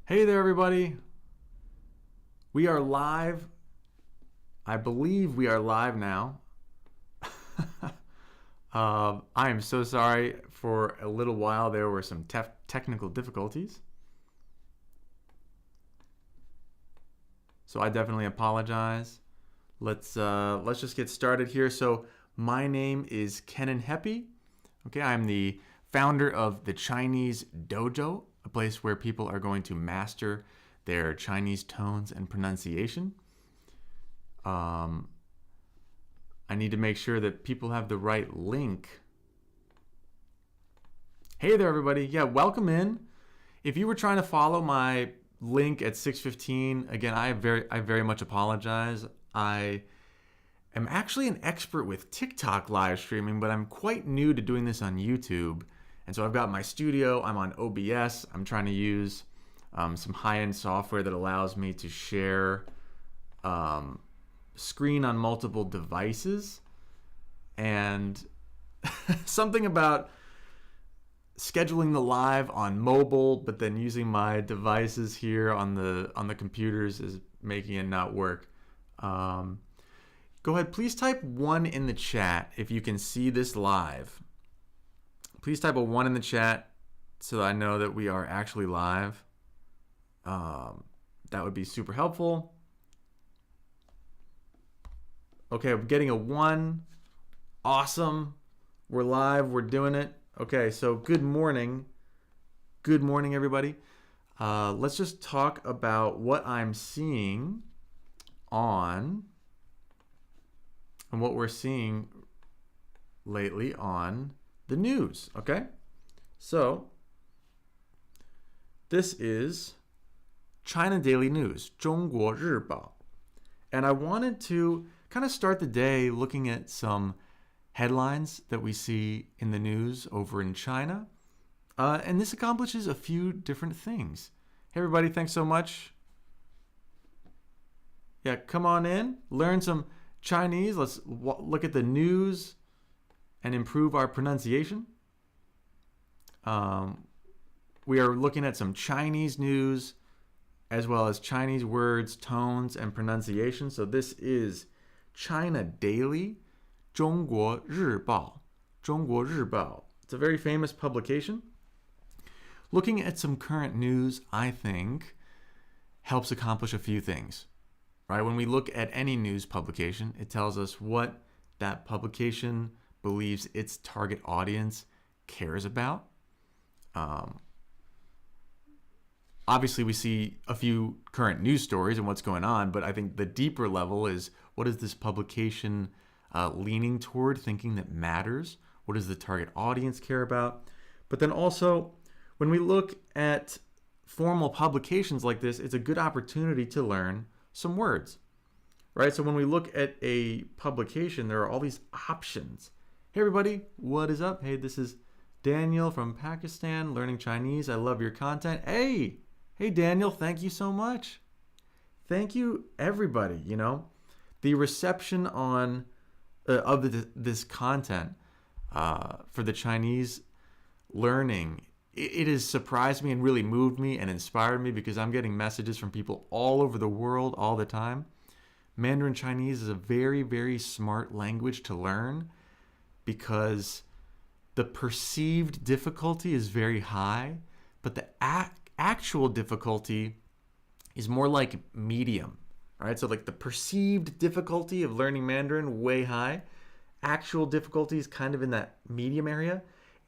Hey there, everybody. We are live. I believe we are live now. I am so sorry for a little while there were some technical difficulties. So I definitely apologize. Let's just get started here. So my name is Kenan. Okay, I'm the founder of the Chinese Dojo, a place where people are going to master their Chinese tones and pronunciation. I need to make sure that people have the right link. Hey there, everybody. Yeah, welcome in. If you were trying to follow my link at 6:15, again, I very much apologize. I am actually an expert with TikTok live streaming, but I'm quite new to doing this on YouTube. And so I've got my studio, I'm on OBS, I'm trying to use some high-end software that allows me to share screen on multiple devices. And something about scheduling the live on mobile, but then using my devices here on the computers is making it not work. Go ahead, please type 1 in the chat if you can see this live. Please type a 1 in the chat so that I know that we are actually live. That would be super helpful. Okay, I'm getting a 1. Awesome. We're live. We're doing it. Okay, so good morning. Good morning, everybody. Let's just talk about what I'm seeing on and what we're seeing lately on the news, okay? So, this is China Daily News, 中国日报. And I wanted to kind of start the day looking at some headlines that we see in the news over in China. And this accomplishes a few different things. Hey, everybody, thanks so much. Yeah, come on in, learn some Chinese. Let's look at the news and improve our pronunciation. We are looking at some Chinese news as well as Chinese words, tones, and pronunciation. So this is China Daily, 中国日报. 中国日报. It's a very famous publication. Looking at some current news, I think, helps accomplish a few things. Right? When we look at any news publication, it tells us what that publication believes its target audience cares about. Obviously, we see a few current news stories and what's going on, but I think the deeper level is what is this publication leaning toward, thinking that matters? What does the target audience care about? But then also, when we look at formal publications like this, it's a good opportunity to learn some words, right? So when we look at a publication, there are all these options. Hey, everybody, what is up? Hey, this is Daniel from Pakistan, learning Chinese. I love your content. Hey, Daniel, thank you so much. Thank you, everybody. You know, the reception on of this content for the Chinese learning, it has surprised me and really moved me and inspired me because I'm getting messages from people all over the world all the time. Mandarin Chinese is a very, very smart language to learn because the perceived difficulty is very high, but the actual difficulty is more like medium, right? So like the perceived difficulty of learning Mandarin, way high. Actual difficulty is kind of in that medium area.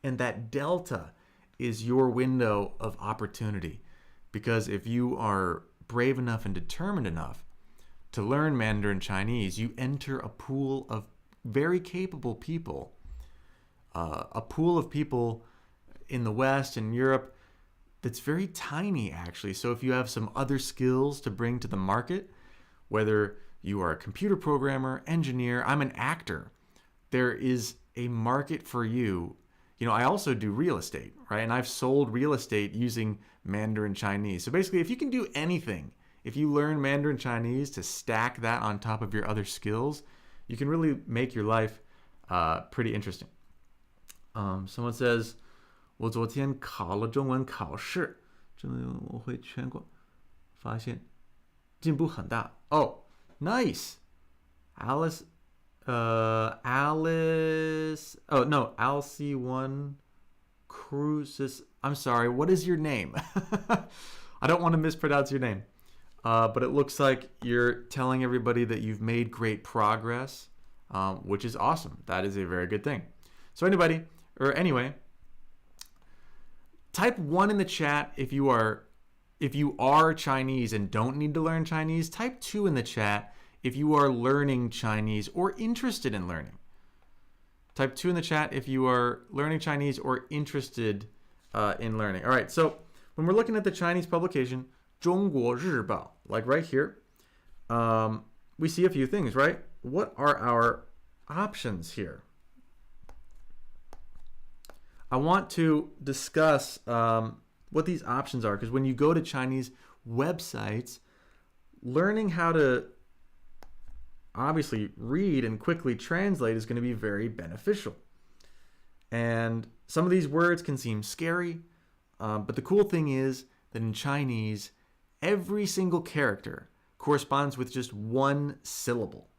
And that delta is your window of opportunity. Because if you are brave enough and determined enough to learn Mandarin Chinese, you enter a pool of very capable people. A pool of people in the West and Europe that's very tiny, actually. So if you have some other skills to bring to the market, whether you are a computer programmer, engineer, I'm an actor, there is a market for you. You know, I also do real estate, right? And I've sold real estate using Mandarin Chinese. So basically, if you can do anything, if you learn Mandarin Chinese to stack that on top of your other skills, you can really make your life pretty interesting. Someone says, 我昨天考了中文考试真的我会全国发现进步很大。Oh, nice. Alice, Alice. Oh no, LC1 Cruises. I'm sorry. What is your name? I don't want to mispronounce your name. But it looks like you're telling everybody that you've made great progress, which is awesome. That is a very good thing. So anyway, type 1 in the chat if you are Chinese and don't need to learn Chinese. Type 2 in the chat if you are learning Chinese or interested in learning. Type 2 in the chat if you are learning Chinese or interested in learning. All right, so when we're looking at the Chinese publication, 中国日报, like right here, we see a few things, right? What are our options here? I want to discuss what these options are, because when you go to Chinese websites, learning how to obviously read and quickly translate is going to be very beneficial. And some of these words can seem scary, but the cool thing is that in Chinese, every single character corresponds with just one syllable.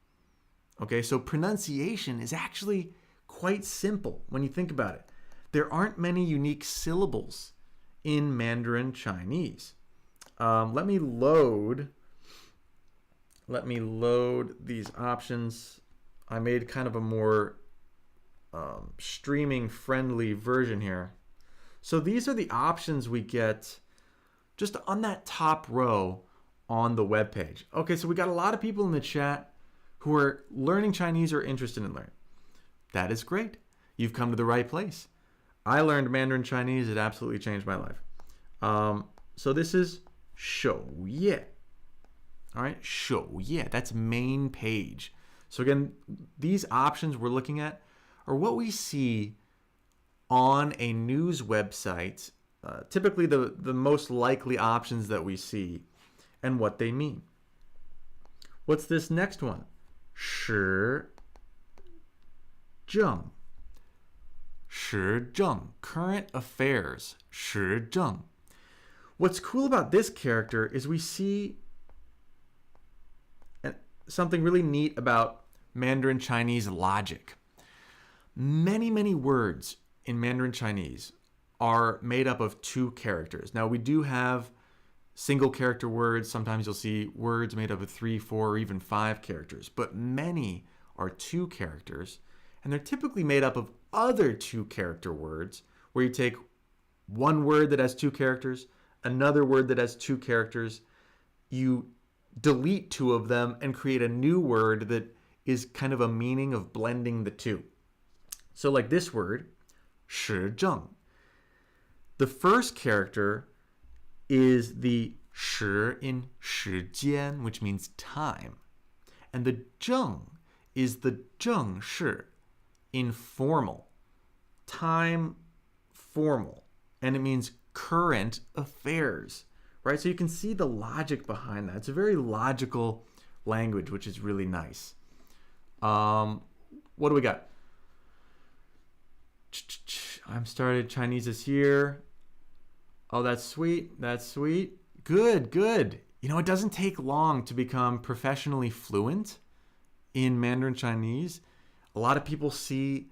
Okay, so pronunciation is actually quite simple when you think about it. There aren't many unique syllables in Mandarin Chinese. Let me load these options. I made kind of a more streaming friendly version here. So these are the options we get just on that top row on the web page. Okay, so we got a lot of people in the chat who are learning Chinese or interested in learning. That is great. You've come to the right place. I learned Mandarin Chinese. It absolutely changed my life. So this is 首页. All right, 首页. That's main page. So again, these options we're looking at are what we see on a news website, typically the most likely options that we see and what they mean. What's this next one? 时政. 时政, current affairs. 时政. What's cool about this character is we see something really neat about Mandarin Chinese logic. Many, many words in Mandarin Chinese are made up of two characters. Now, we do have single character words. Sometimes you'll see words made up of 3, 4, or even 5 characters, but many are 2 characters, and they're typically made up of other 2 character words, where you take one word that has 2 characters, another word that has 2 characters, you delete 2 of them and create a new word that is kind of a meaning of blending the 2. So like this word, 时政. The first character is the 时 in 时间, which means time. And the 正 is the 正式, informal. Time, formal. And it means current affairs, right? So you can see the logic behind that. It's a very logical language, which is really nice. What do we got? I'm started Chinese this year. Oh, that's sweet. That's sweet. Good, good. You know, it doesn't take long to become professionally fluent in Mandarin Chinese. A lot of people see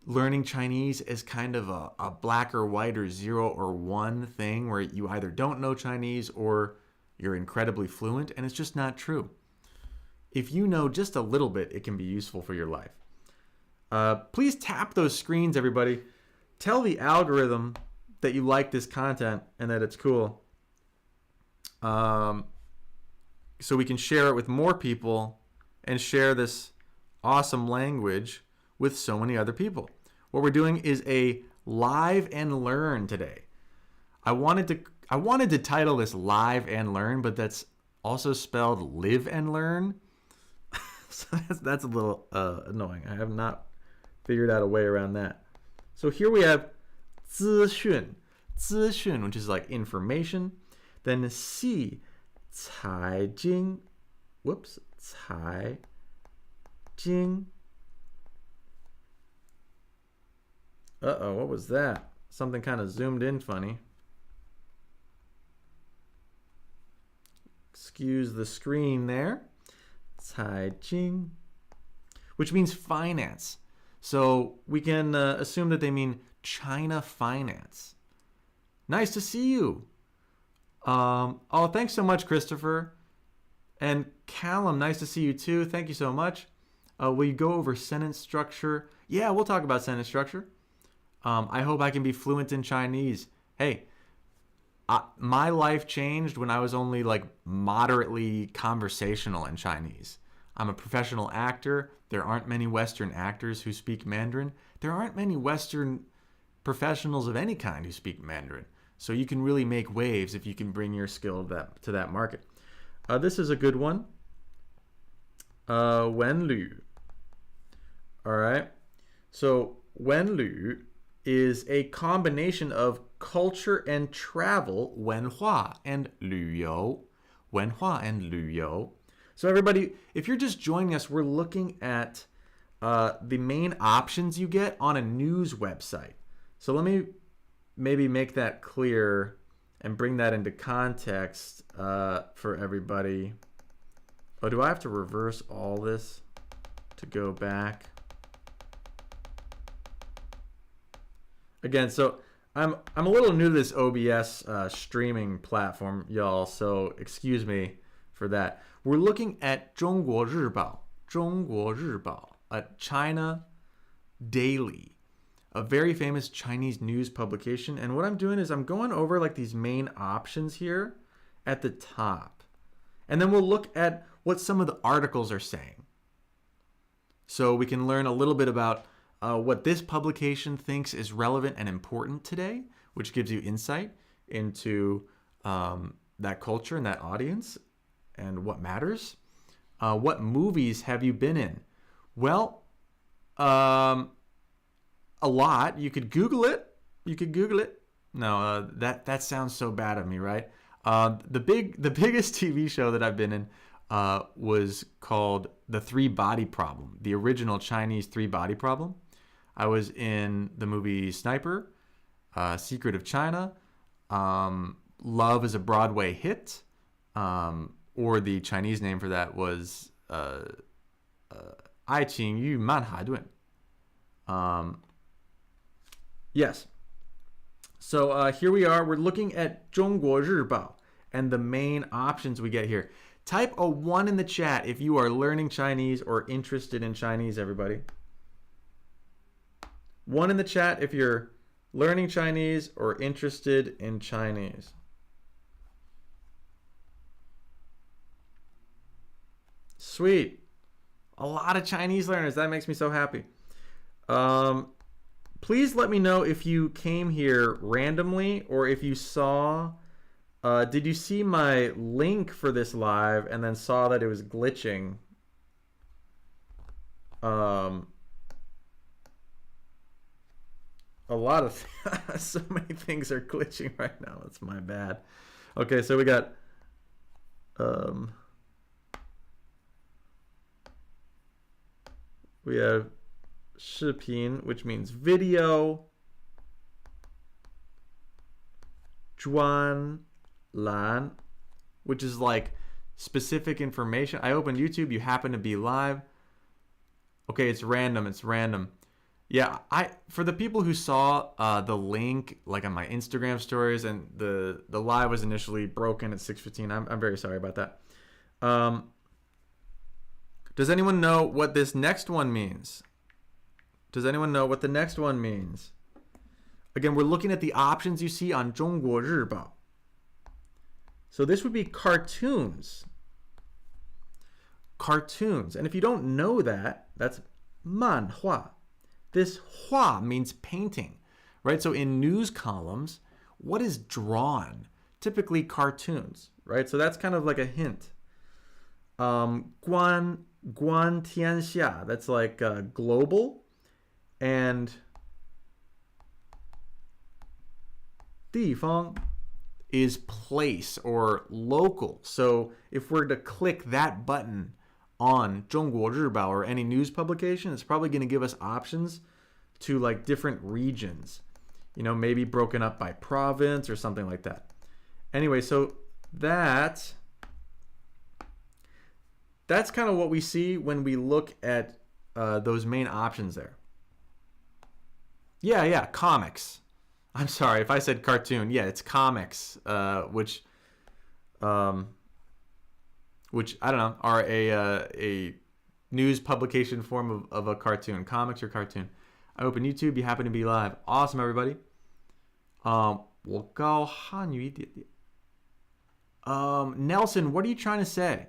learning Chinese as kind of a black or white or 0 or 1 thing where you either don't know Chinese or you're incredibly fluent, and it's just not true. If you know just a little bit, it can be useful for your life. Please tap those screens, everybody. Tell the algorithm that you like this content and that it's cool, so we can share it with more people and share this awesome language with so many other people. What we're doing is a live and learn today. I wanted to title this live and learn, but that's also spelled live and learn. So that's a little annoying. I have not figured out a way around that. So here we have 资讯, 资讯, which is like information. Then 系, 财经, whoops, 财经. Uh-oh, what was that? Something kind of zoomed in funny. excuse the screen there. 财经, which means finance. So we can assume that they mean China finance. Nice to see you. Oh, thanks so much, Christopher. And Callum, nice to see you too. Thank you so much. Will you go over sentence structure? Yeah, we'll talk about sentence structure. I hope I can be fluent in Chinese. Hey, my life changed when I was only like moderately conversational in Chinese. I'm a professional actor. There aren't many Western actors who speak Mandarin. There aren't many Western professionals of any kind who speak Mandarin. So you can really make waves if you can bring your skill to that market. This is a good one. Wenlu. All right. So Wenlu is a combination of culture and travel, 文化 and 旅游. 文化 and 旅游. So everybody, if you're just joining us, we're looking at the main options you get on a news website. So let me maybe make that clear and bring that into context for everybody. Oh, do I have to reverse all this to go back? Again, so I'm a little new to this OBS streaming platform, y'all, so excuse me for that. We're looking at 中国日报, 中国日报, a China daily, a very famous Chinese news publication. And what I'm doing is I'm going over like these main options here at the top. And then we'll look at what some of the articles are saying. So we can learn a little bit about what this publication thinks is relevant and important today, which gives you insight into that culture and that audience and what matters. What movies have you been in? Well, a lot. You could Google it. No, that sounds so bad of me, right? The biggest TV show that I've been in was called The Three Body Problem, the original Chinese Three Body Problem. I was in the movie Sniper, Secret of China, Love is a Broadway Hit, or the Chinese name for that was 爱情与曼哈顿. Yes. So here we are. We're looking at 中国日报 and the main options we get here. Type a 1 in the chat if you are learning Chinese or interested in Chinese, everybody. 1 in the chat if you're learning Chinese or interested in Chinese. Sweet. A lot of Chinese learners. That makes me so happy. Please let me know if you came here randomly or if you saw... did you see my link for this live and then saw that it was glitching? A lot of so many things are glitching right now. That's my bad. Okay, so we got we have 视频, which means video. 专栏, which is like specific information. I opened YouTube, you happen to be live. Okay, it's random. Yeah, for the people who saw the link like on my Instagram stories and the live was initially broken at 6:15. I'm very sorry about that. Does anyone know what this next one means? Does anyone know what the next one means? Again, we're looking at the options you see on 中国日报. So this would be cartoons. Cartoons. And if you don't know that, that's 漫画. This 画 means painting, right? So in news columns, what is drawn? Typically cartoons, right? So that's kind of like a hint. 观天下, that's like global. And 地方 is place or local. So if we're to click that button on 中国日报 or any news publication, it's probably going to give us options to like different regions, you know, maybe broken up by province or something like that. Anyway, so that that's kind of what we see when we look at those main options there. Yeah, comics. I'm sorry if I said cartoon. Yeah, it's comics, which I don't know, are a news publication form of a cartoon. Comics or cartoon. I open YouTube. You happen to be live. Awesome, everybody. 我高汉语一点点. Nelson, what are you trying to say?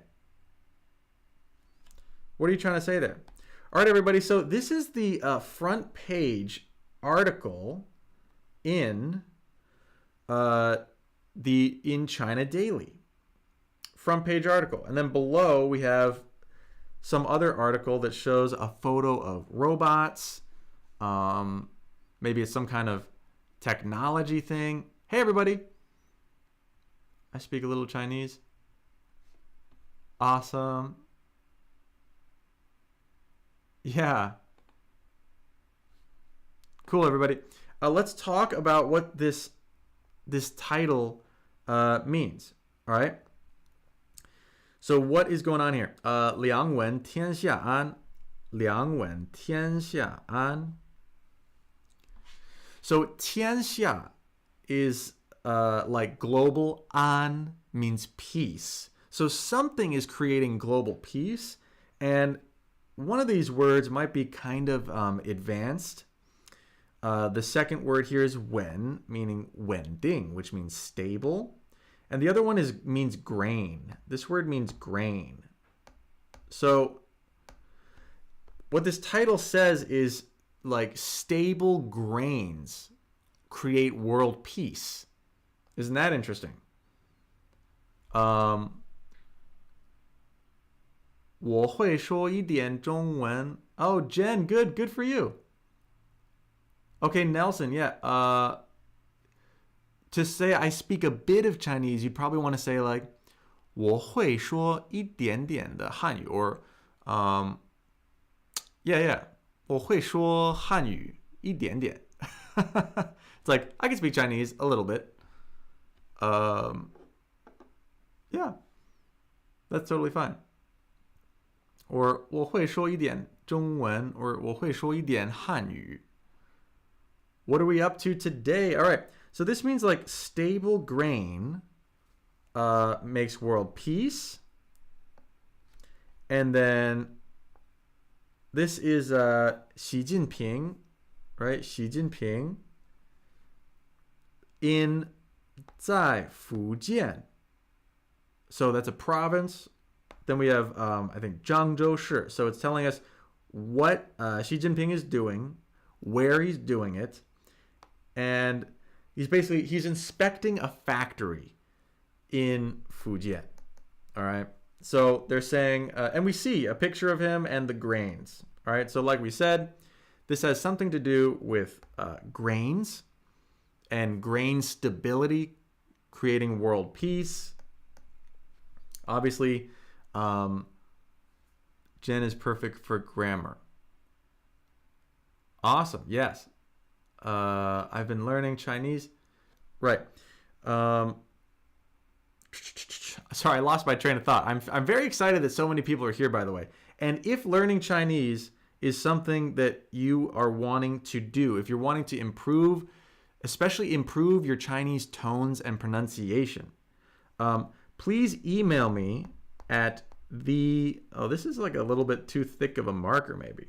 What are you trying to say there? All right, everybody. So this is the front page article in the In China Daily. Front page article. And then below we have some other article that shows a photo of robots. Maybe it's some kind of technology thing. Hey, everybody. I speak a little Chinese. Awesome. Yeah. Cool, everybody. Let's talk about what this title means. All right. So what is going on here? 两文天下安. 两文天下安. So 天下 is like global. An means peace. So something is creating global peace, and one of these words might be kind of advanced. The second word here is wen, meaning 稳定, which means stable. And the other one means grain. This word means grain. So what this title says is like stable grains create world peace. Isn't that interesting? 我会说一点中文. Oh, Jen, good for you. Okay, Nelson, yeah. To say I speak a bit of Chinese, you'd probably want to say like 我会说一点点的汉语, or yeah. 我会说汉语一点点. It's like I can speak Chinese a little bit. Yeah, that's totally fine. Or 我会说一点中文, or 我会说一点汉语. What are we up to today? All right, so this means like stable grain makes world peace. And then this is Xi Jinping, right? Xi Jinping in 在福建. So that's a province. Then we have, I think, Zhangzhou Shi. So it's telling us what Xi Jinping is doing, where he's doing it, and he's inspecting a factory in Fujian. All right. So they're saying, and we see a picture of him and the grains. All right. So like we said, this has something to do with grains and grain stability, creating world peace. Obviously, Jen is perfect for grammar. Awesome. Yes. I've been learning Chinese. Right. Sorry, I lost my train of thought. I'm very excited that so many people are here, by the way. And if learning Chinese is something that you are wanting to do, if you're wanting to improve, especially improve your Chinese tones and pronunciation, please email me at this is like a little bit too thick of a marker, maybe.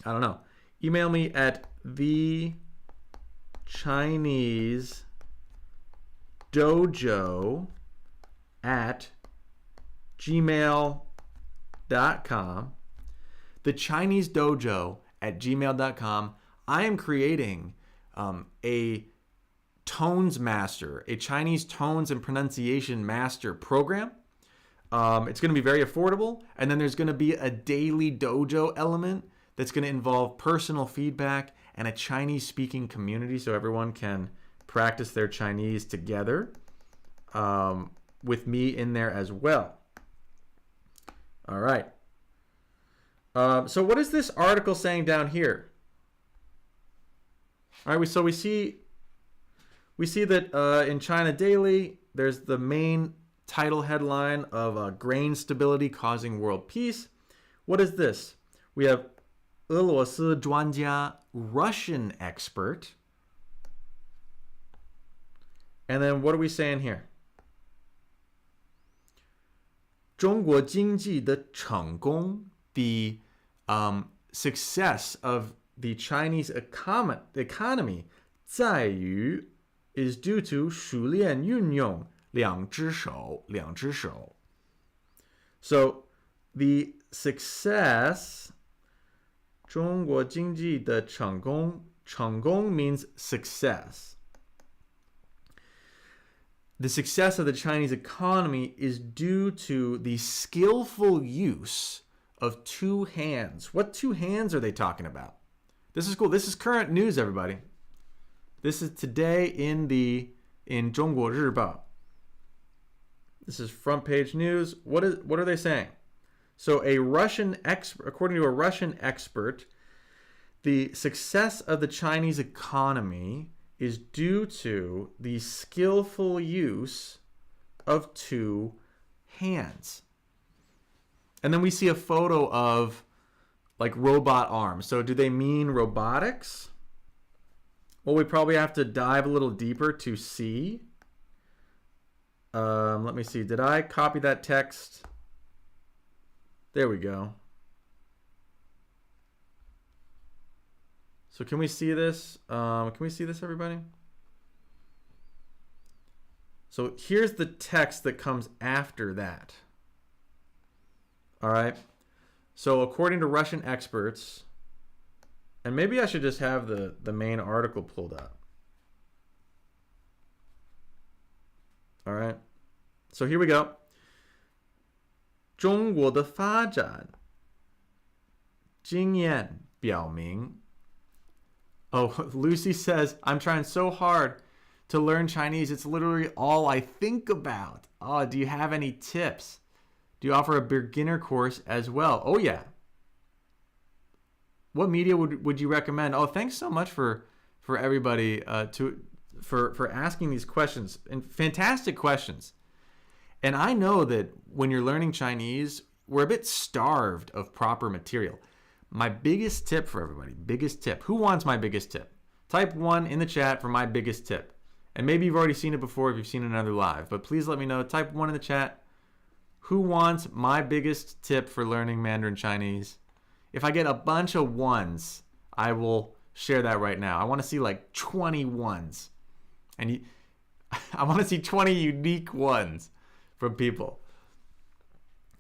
I don't know. Email me at thechinesedojo@gmail.com. thechinesedojo@gmail.com. I am creating a tones master, a Chinese tones and pronunciation master program. It's going to be very affordable. And then there's going to be a daily dojo element that's going to involve personal feedback and a Chinese speaking community so everyone can practice their Chinese together with me in there as well. All right. So what is this article saying down here? All right, so we see that in China Daily, there's the main title headline of grain stability causing world peace. What is this? We have 俄罗斯专家, Russian expert. And then what are we saying here? 中国经济的成功, the success of the Chinese economy 在于 is due to 熟练运用两只手. So the success 中国经济的成功 means success. The success of the Chinese economy is due to the skillful use of two hands. What two hands are they talking about? This is cool. This is current news, everybody. This is today in 中国日报. This is front page news. What are they saying? So according to a Russian expert, the success of the Chinese economy is due to the skillful use of two hands. And then we see a photo of like robot arms. So do they mean robotics? Well, we probably have to dive a little deeper to see. Let me see. Did I copy that text? There we go. So can we see this? Can we see this, everybody? So here's the text that comes after that. All right. So according to Russian experts, and maybe I should just have the main article pulled up. All right. So here we go. 中国的发展经验表明 Oh, Lucy says, I'm trying so hard to learn Chinese. It's literally all I think about. Oh, do you have any tips? Do you offer a beginner course as well? Oh, yeah. What media would you recommend? Oh, thanks so much for everybody for asking these questions. And fantastic questions. And I know that when you're learning Chinese, we're a bit starved of proper material. My biggest tip for everybody, who wants my biggest tip? Type 1 in the chat for my biggest tip. And maybe you've already seen it before if you've seen another live, but please let me know. Type 1 in the chat. Who wants my biggest tip for learning Mandarin Chinese? If I get a bunch of ones, I will share that right now. I want to see like 20 ones. And I want to see 20 unique ones from people.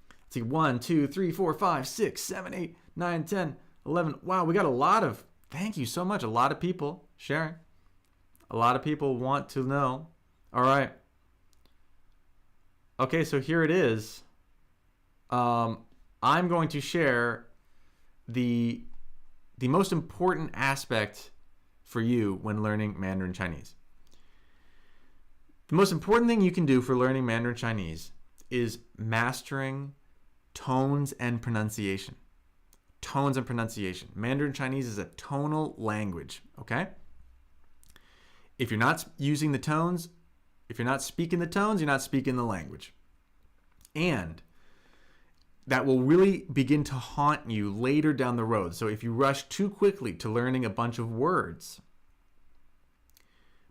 Let's see, 1, 2, 3, 4, 5, 6, 7, 8, 9, 10, 11. Wow, we got a lot of, thank you so much. A lot of people sharing. A lot of people want to know. All right. Okay, so here it is. I'm going to share the most important aspect for you when learning Mandarin Chinese. The most important thing you can do for learning Mandarin Chinese is mastering tones and pronunciation. Tones and pronunciation. Mandarin Chinese is a tonal language, okay? If you're not using the tones, if you're not speaking the tones, you're not speaking the language. And that will really begin to haunt you later down the road. So if you rush too quickly to learning a bunch of words,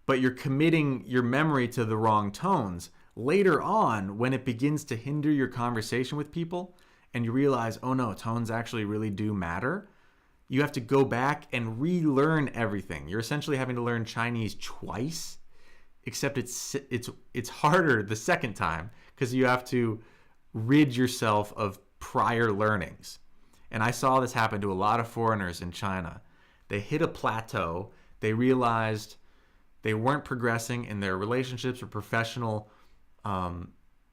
but you're committing your memory to the wrong tones, later on, when it begins to hinder your conversation with people, and you realize, oh no, tones actually really do matter, you have to go back and relearn everything. You're essentially having to learn Chinese twice, except it's harder the second time because you have to rid yourself of prior learnings. And I saw this happen to a lot of foreigners in China. They hit a plateau. They realized they weren't progressing in their relationships or professional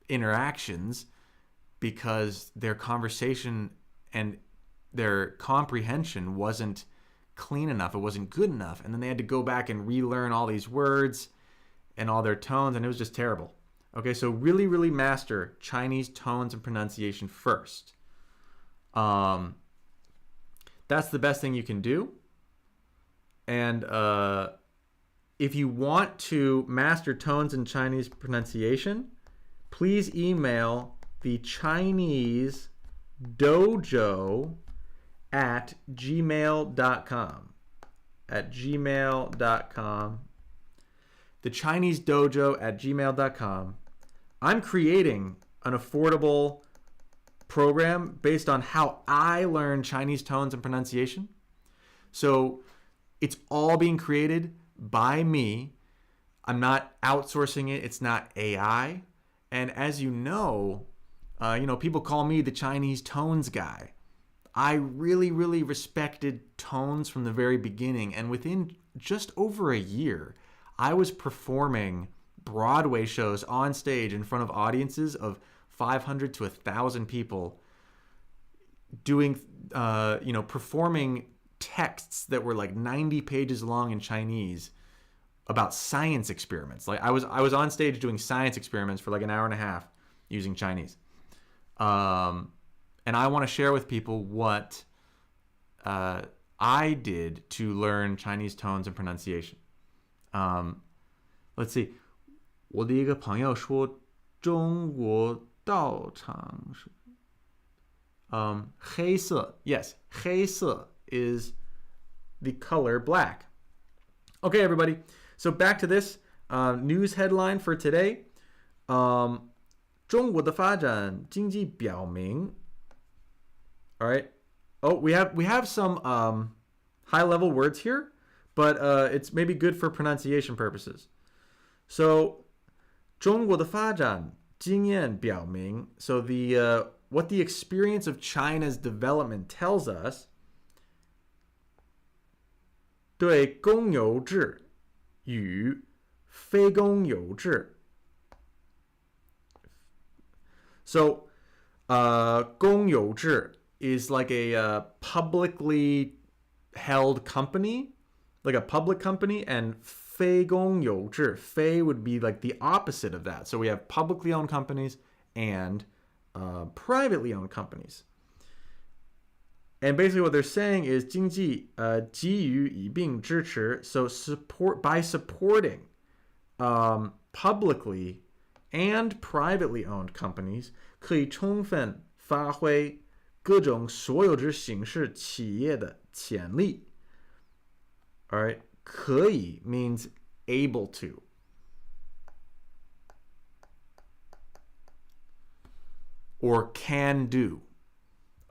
interactions because their conversation and their comprehension wasn't clean enough. It wasn't good enough. And then they had to go back and relearn all these words and all their tones, and it was just terrible. Okay, so really, really master Chinese tones and pronunciation first. That's the best thing you can do. And if you want to master tones and Chinese pronunciation, please email the Chinese dojo at gmail.com. At gmail.com. The Chinese dojo at gmail.com. I'm creating an affordable program based on how I learn Chinese tones and pronunciation. So it's all being created by me. I'm not outsourcing it. It's not AI. And as you know, people call me the Chinese tones guy. I really, really respected tones from the very beginning. And within just over a year, I was performing Broadway shows on stage in front of audiences of 500 to 1,000 people, doing, performing texts that were like 90 pages long in Chinese about science experiments. Like I was on stage doing science experiments for like an hour and a half using Chinese. And I want to share with people what I did to learn Chinese tones and pronunciation. Let's see. 我的一个朋友说中国道场是黑色. Yes, 黑色 is the color black. Okay, everybody. So back to this news headline for today. 中国的发展经济表明. All right. Oh, we have some high-level words here, but it's maybe good for pronunciation purposes. So, 中国的发展经验表明. So what the experience of China's development tells us. 对公有制与非公有制. So, 公有制 is like a publicly held company, like a public company, and 非公有制, 非 would be like the opposite of that. So we have publicly owned companies and privately owned companies. And basically what they're saying is 经济基于以并支持, so by supporting publicly and privately owned companies, 可以充分发挥各种所有制形式企业的潜力. All right, 可以 means able to. Or can do.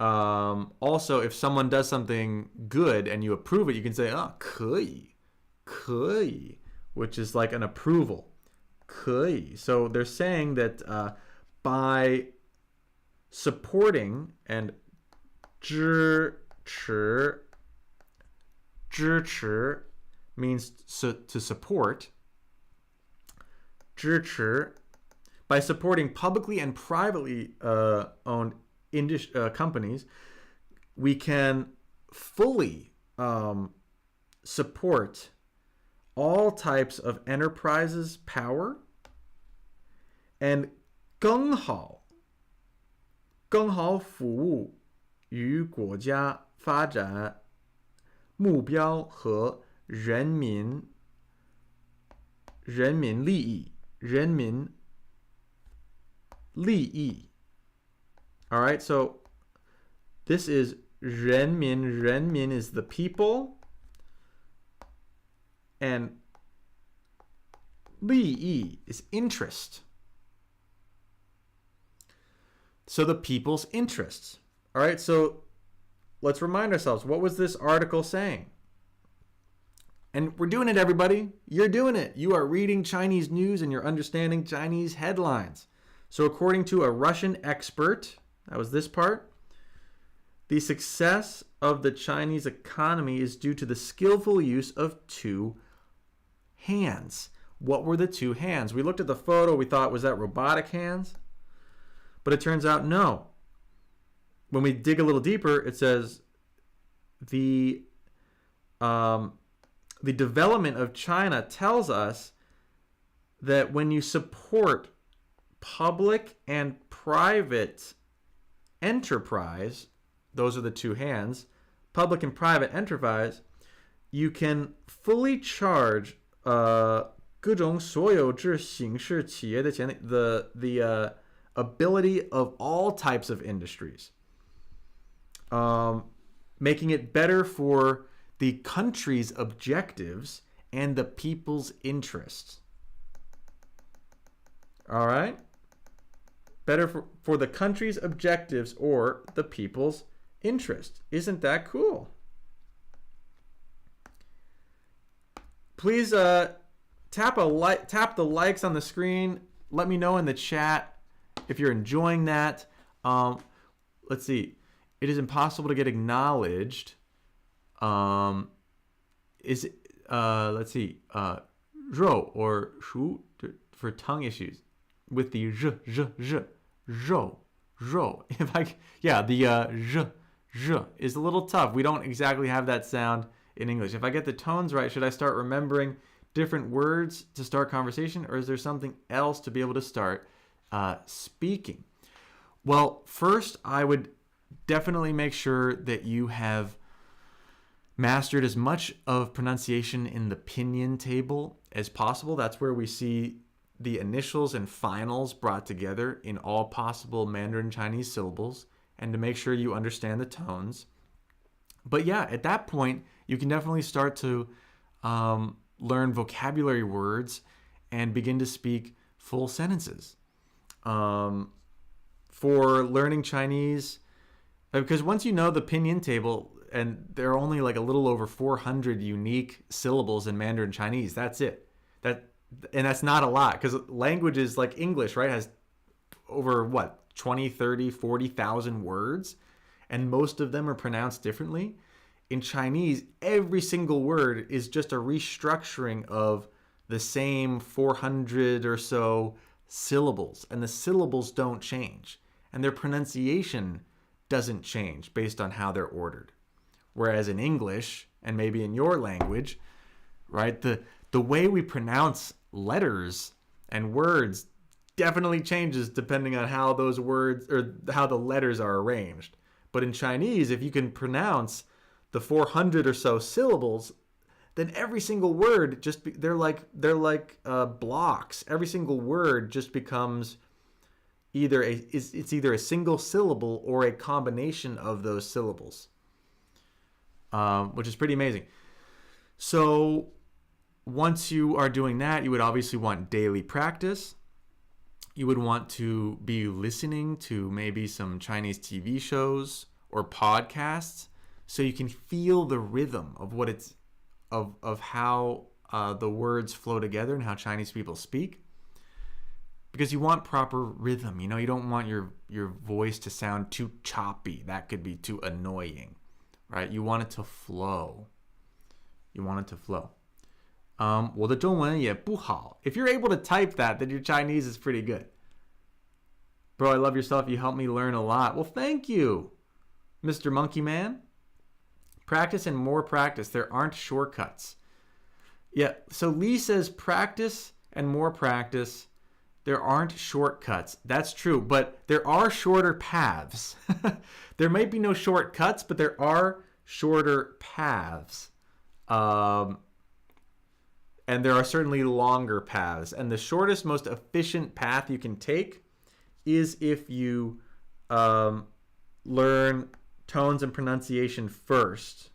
Also, if someone does something good and you approve it, you can say, 可以, 可以, which is like an approval. 可以. So they're saying that by supporting and 支持 means to support. 支持 by supporting publicly and privately owned companies, we can fully support all types of enterprises' power and 更好服务于国家发展目标和人民利益. All right, so this is 人民. 人民 is the people, and 利益 is interest. So the people's interests. All right, so let's remind ourselves, what was this article saying? And we're doing it, everybody. You're doing it. You are reading Chinese news and you're understanding Chinese headlines. So according to a Russian expert, that was this part, the success of the Chinese economy is due to the skillful use of two hands. What were the two hands? We looked at the photo. We thought, was that robotic hands? But it turns out, no. When we dig a little deeper, it says the development of China tells us that when you support public and private enterprise, those are the two hands, public and private enterprise, you can fully charge 各种所有制形式企业的潜力 the ability of all types of industries, making it better for the country's objectives and the people's interests. All right? Better for the country's objectives or the people's interest. Isn't that cool? Please tap the likes on the screen. Let me know in the chat if you're enjoying that. Let's see. It is impossible to get acknowledged. Let's see. 肉 or 熟 for tongue issues with the zh. 肉. If I the zh is a little tough. We don't exactly have that sound in English. If I get the tones right, should I start remembering different words to start conversation, or is there something else to be able to start speaking? Well, first, I would definitely make sure that you have mastered as much of pronunciation in the pinyin table as possible. That's where we see the initials and finals brought together in all possible Mandarin Chinese syllables, and to make sure you understand the tones. But yeah, at that point, you can definitely start to learn vocabulary words and begin to speak full sentences. For learning Chinese, because once you know the pinyin table, and there are only like a little over 400 unique syllables in Mandarin Chinese, that's it. And that's not a lot, because languages like English, right, has over 20, 30, 40,000 words, and most of them are pronounced differently. In Chinese, every single word is just a restructuring of the same 400 or so syllables, and the syllables don't change, and their pronunciation doesn't change based on how they're ordered. Whereas in English, and maybe in your language, right, the way we pronounce letters and words definitely changes depending on how those words or how the letters are arranged. But in Chinese, if you can pronounce the 400 or so syllables, then every single word they're like blocks. Every single word just becomes either a single syllable or a combination of those syllables, which is pretty amazing. So once you are doing that, you would obviously want daily practice. You would want to be listening to maybe some Chinese TV shows or podcasts, so you can feel the rhythm of what it's of how the words flow together and how Chinese people speak. Because you want proper rhythm. You don't want your voice to sound too choppy. That could be too annoying, right? You want it to flow. 我的中文也不好. If you're able to type that, then your Chinese is pretty good. Bro, I love your stuff. You helped me learn a lot. Well, thank you, Mr. Monkey Man. Practice and more practice. There aren't shortcuts. Yeah, so Lee says practice and more practice. There aren't shortcuts. That's true, but there are shorter paths. There might be no shortcuts, but there are shorter paths. And there are certainly longer paths. And the shortest, most efficient path you can take is if you learn tones and pronunciation first.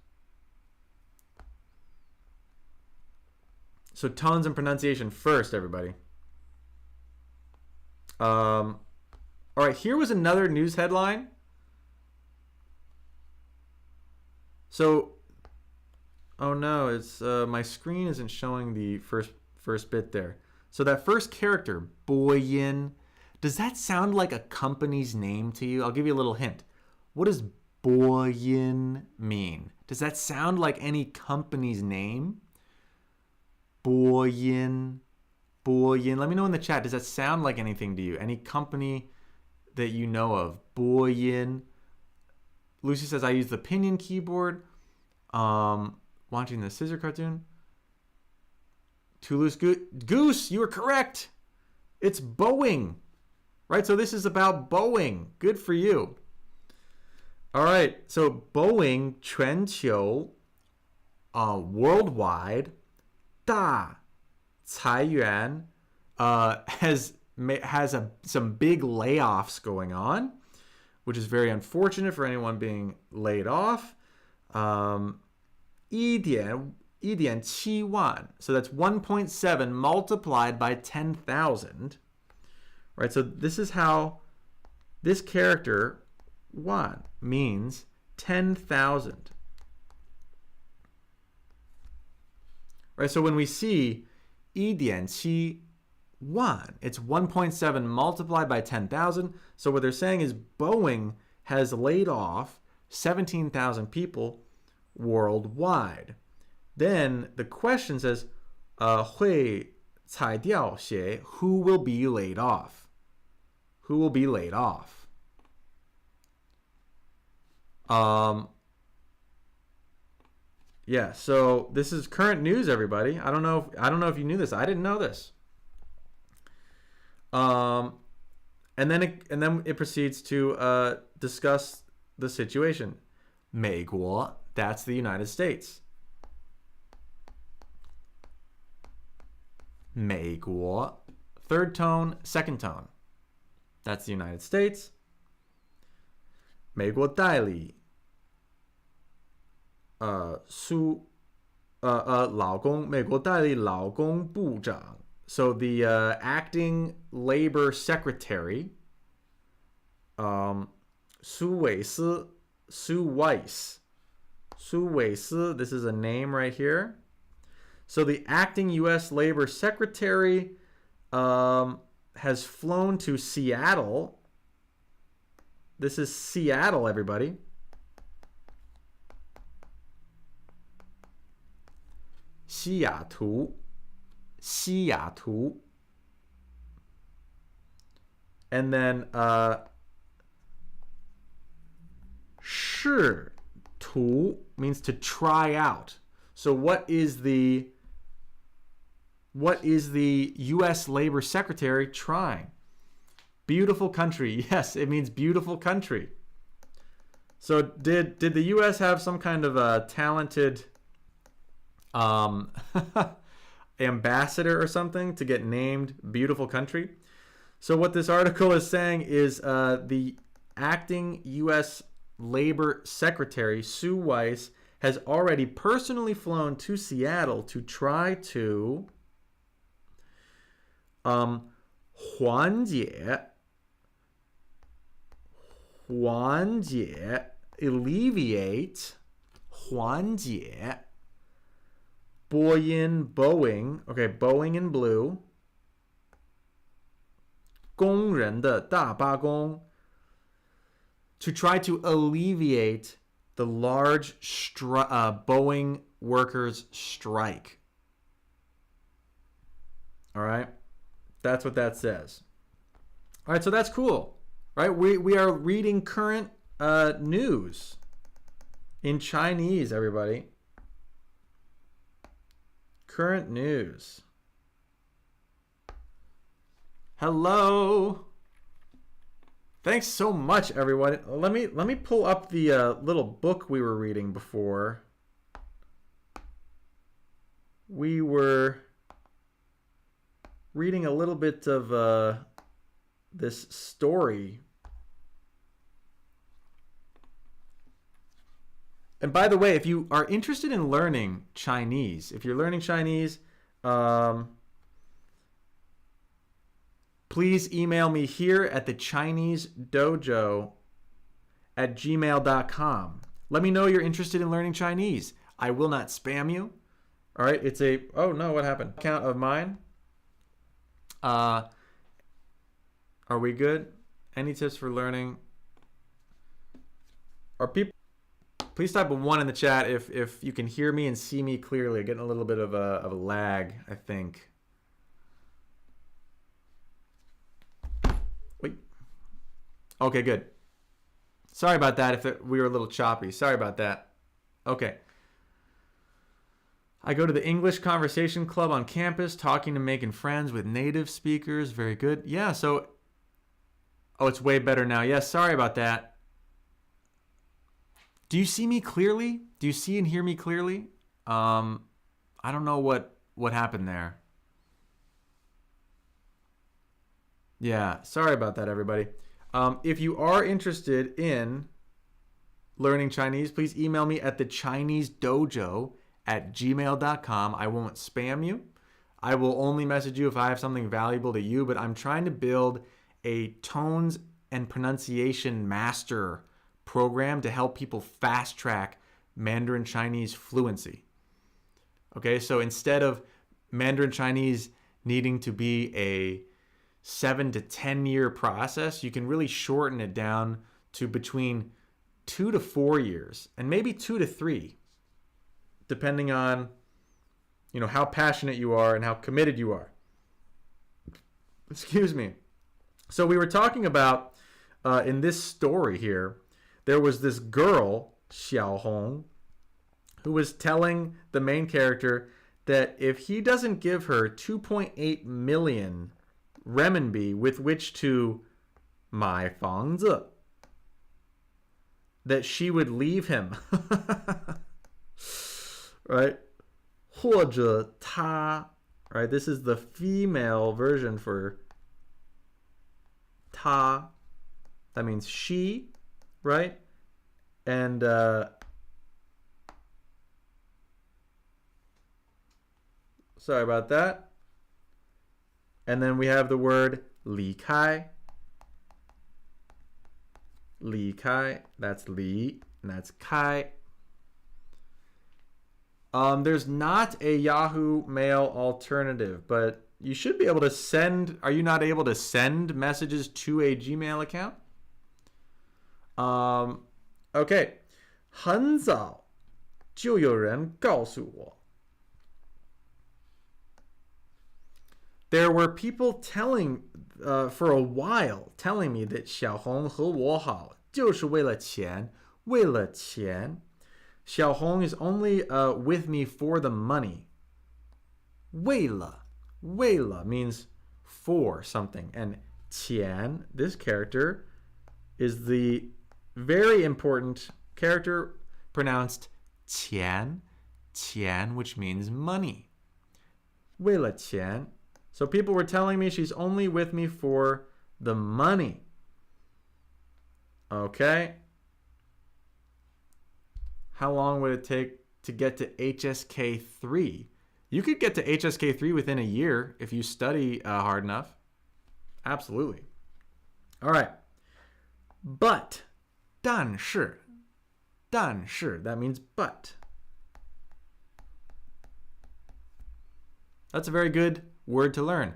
So tones and pronunciation first, everybody. All right, here was another news headline. So, oh no, it's my screen isn't showing the first bit there. So that first character, Boyin, does that sound like a company's name to you? I'll give you a little hint. What does Boyin mean? Does that sound like any company's name? Boyin. Let me know in the chat. Does that sound like anything to you? Any company that you know of? Boyin. Lucy says, I use the pinyin keyboard. Watching the scissor cartoon. Toulouse Goose, you were correct. It's Boeing. Right, so this is about Boeing. Good for you. All right, so Boeing 全球 worldwide 大裁员 has some big layoffs going on, which is very unfortunate for anyone being laid off. 1.7万. So that's 1.7 multiplied by 10,000. Right? So this is how this character 1 means 10,000. Right? So when we see 1.7 it's 1.7 multiplied by 10,000. So what they're saying is Boeing has laid off 17,000 people worldwide. Then the question says, 会裁掉谁? Who will be laid off? Who will be laid off? Yeah, so this is current news, everybody. I don't know if you knew this. I didn't know this. And then it proceeds to discuss the situation. 美国, that's the United States. 美国, third tone, second tone. That's the United States. 美国代理劳工美国代理劳工部长 So the acting labor secretary, Sue Weiss, this is a name right here. So the acting U.S. labor secretary has flown to Seattle. This is Seattle, everybody. Seattle. And then 试图 means to try out. So what is the U.S. Labor Secretary trying? Beautiful country. Yes, it means beautiful country. So did the U.S. have some kind of a talented ambassador or something to get named beautiful country? So what this article is saying is the acting U.S. Labor Secretary, Sue Weiss, has already personally flown to Seattle to try to 缓解 alleviate 缓解 Boeing, okay, Boeing in blue, 工人的大罢工 to try to alleviate the large Boeing workers' strike. All right, that's what that says. All right, so that's cool, right? We are reading current news in Chinese, everybody. Current news. Hello. Thanks so much, everyone. Let me pull up the little book we were reading before. We were reading a little bit of this story. And by the way, if you are interested in learning Chinese, if you're learning Chinese, please email me here at the Chinese Dojo at gmail.com. Let me know you're interested in learning Chinese. I will not spam you. All right, it's a, oh no, what happened? Account of mine. Are we good? Any tips for learning? Are people, please type a 1 in the chat if you can hear me and see me clearly. I'm getting a little bit of a lag, I think. Wait. Okay, good. Sorry about that if we were a little choppy. Sorry about that. Okay. I go to the English Conversation Club on campus, talking and making friends with native speakers. Very good. Yeah, so... Oh, it's way better now. Yes, sorry about that. Do you see me clearly? Do you see and hear me clearly? I don't know what happened there. Yeah, sorry about that, everybody. If you are interested in learning Chinese, please email me at thechinesedojo@gmail.com. I won't spam you. I will only message you if I have something valuable to you, but I'm trying to build a tones and pronunciation master program to help people fast track Mandarin Chinese fluency. Okay, so instead of Mandarin Chinese needing to be a 7 to 10 year process, you can really shorten it down to between 2 to 4 years and maybe 2 to 3, depending on how passionate you are and how committed you are. Excuse me. So we were talking about in this story here, there was this girl, Xiao Hong, who was telling the main character that if he doesn't give her 2.8 million renminbi with which to 买房子, that she would leave him. Right? 或者他, right? This is the female version for 他. That means she, right? And sorry about that. And then we have the word 离开. 离开, that's 离, and that's 开. There's not a Yahoo Mail alternative, but you should be able to send. Are you not able to send messages to a Gmail account? Okay. 很早就有人告诉我. There were people telling, for a while, telling me that 小红和我好就是为了钱，为了钱. Xiao Hong is only with me for the money. 为了means for something. And Qian, this character, is the very important character pronounced Qian, which means money. 为了钱. So people were telling me she's only with me for the money. Okay. How long would it take to get to HSK 3? You could get to HSK 3 within a year if you study hard enough. Absolutely. All right. But, 但是, that means but. That's a very good word to learn.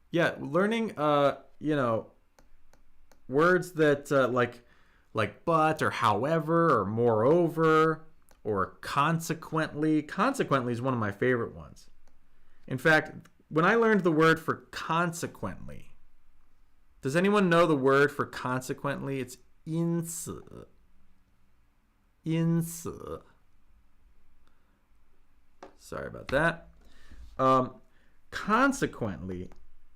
Yeah, learning, words that like but or however or moreover or consequently. Consequently is one of my favorite ones. In fact, when I learned the word for consequently, does anyone know the word for consequently? It's 因此. 因此. Sorry about that. Consequently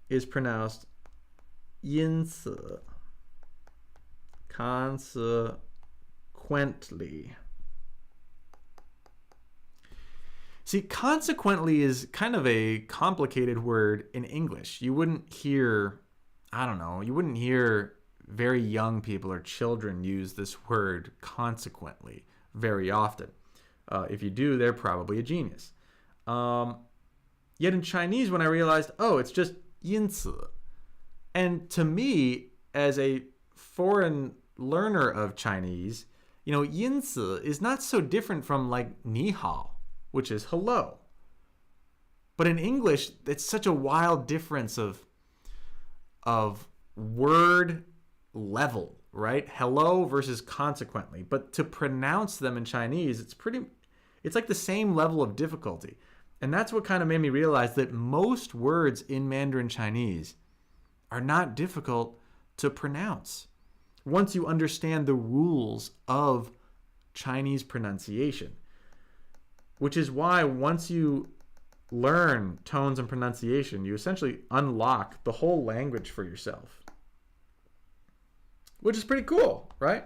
is pronounced 因此. Consequently. See, consequently is kind of a complicated word in English. You wouldn't hear very young people or children use this word consequently very often. If you do, they're probably a genius. Yet in Chinese, when I realized, it's just 因此. And to me, as a foreign learner of Chinese, 因此 is not so different from like 你好, which is hello. But in English, it's such a wild difference of word level, right? Hello versus consequently. But to pronounce them in Chinese, it's like the same level of difficulty. And that's what kind of made me realize that most words in Mandarin Chinese are not difficult to pronounce once you understand the rules of Chinese pronunciation. Which is why once you learn tones and pronunciation, you essentially unlock the whole language for yourself. Which is pretty cool, right?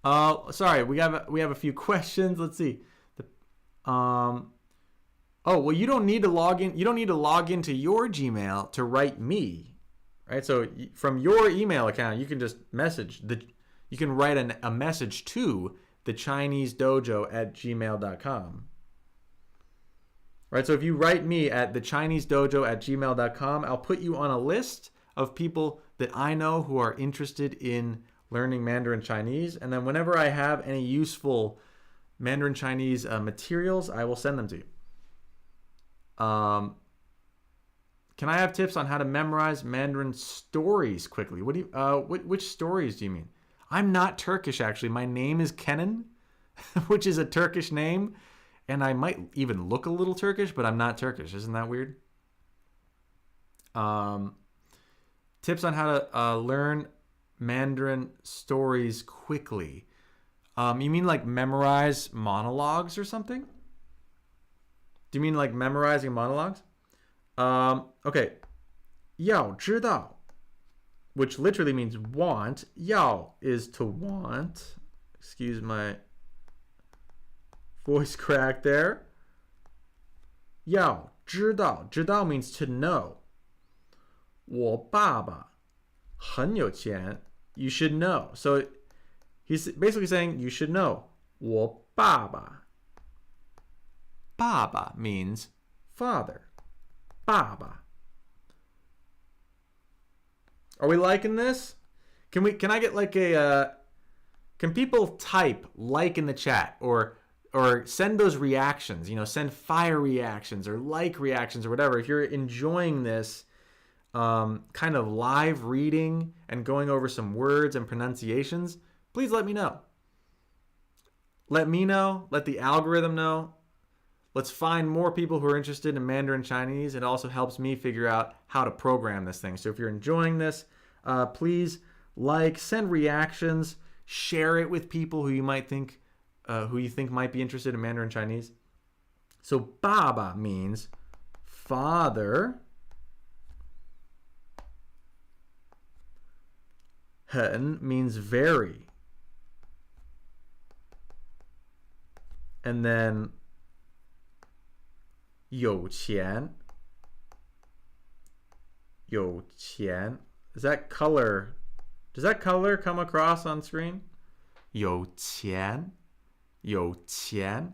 Sorry, we have a few questions. Let's see. Oh, well, you don't need to log in. You don't need to log into your Gmail to write me, right? So from your email account, you can just you can write a message to the Chinese Dojo at gmail.com. Right? So if you write me at the Chinese Dojo at gmail.com, I'll put you on a list of people that I know who are interested in learning Mandarin Chinese. And then whenever I have any useful Mandarin Chinese materials, I will send them to you. Can I have tips on how to memorize Mandarin stories quickly? Which stories do you mean? I'm not Turkish, actually. My name is Kenan, which is a Turkish name, and I might even look a little Turkish, but I'm not Turkish. Isn't that weird? Tips on how to learn Mandarin stories quickly. You mean like memorize monologues or something? Do you mean like memorizing monologues? Okay. 要知道, which literally means want. 要 is to want. Excuse my voice crack there. 要知道. 知道 means to know. 我爸爸很有钱. You should know. So he's basically saying you should know. 我爸爸. Baba means father. Baba. Are we liking this? Can I get like can people type like in the chat or send those reactions, send fire reactions or like reactions or whatever. If you're enjoying this kind of live reading and going over some words and pronunciations, please let me know. Let me know. Let the algorithm know. Let's find more people who are interested in Mandarin Chinese. It also helps me figure out how to program this thing. So if you're enjoying this, please send reactions, share it with people who you think might be interested in Mandarin Chinese. So Baba means father. 很 means very. And then 有钱. 有钱. Does that color come across on screen? 有钱. 有钱.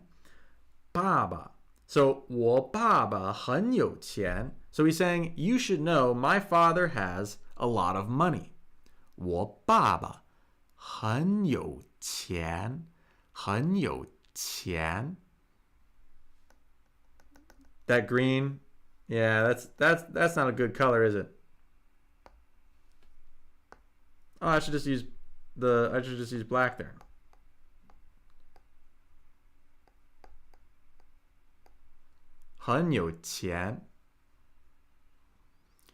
爸爸. So 我爸爸很有钱. So he's saying you should know my father has a lot of money. 我爸爸很有钱. 很有钱. That green, yeah, that's not a good color, is it? Oh, I should just use black there. 很有钱.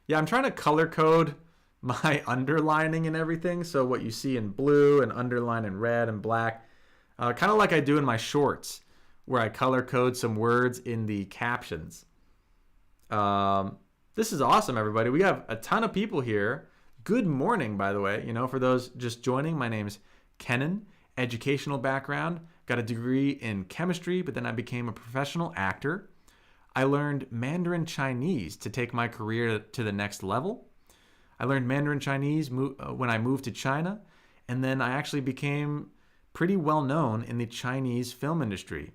Yeah, I'm trying to color code my underlining and everything, so what you see in blue and underline in red and black, kind of like I do in my shorts, where I color code some words in the captions. This is awesome, everybody. We have a ton of people here. Good morning, by the way. For those just joining, my name's Kenan, educational background, got a degree in chemistry, but then I became a professional actor. I learned Mandarin Chinese to take my career to the next level. I learned Mandarin Chinese when I moved to China, and then I actually became pretty well known in the Chinese film industry.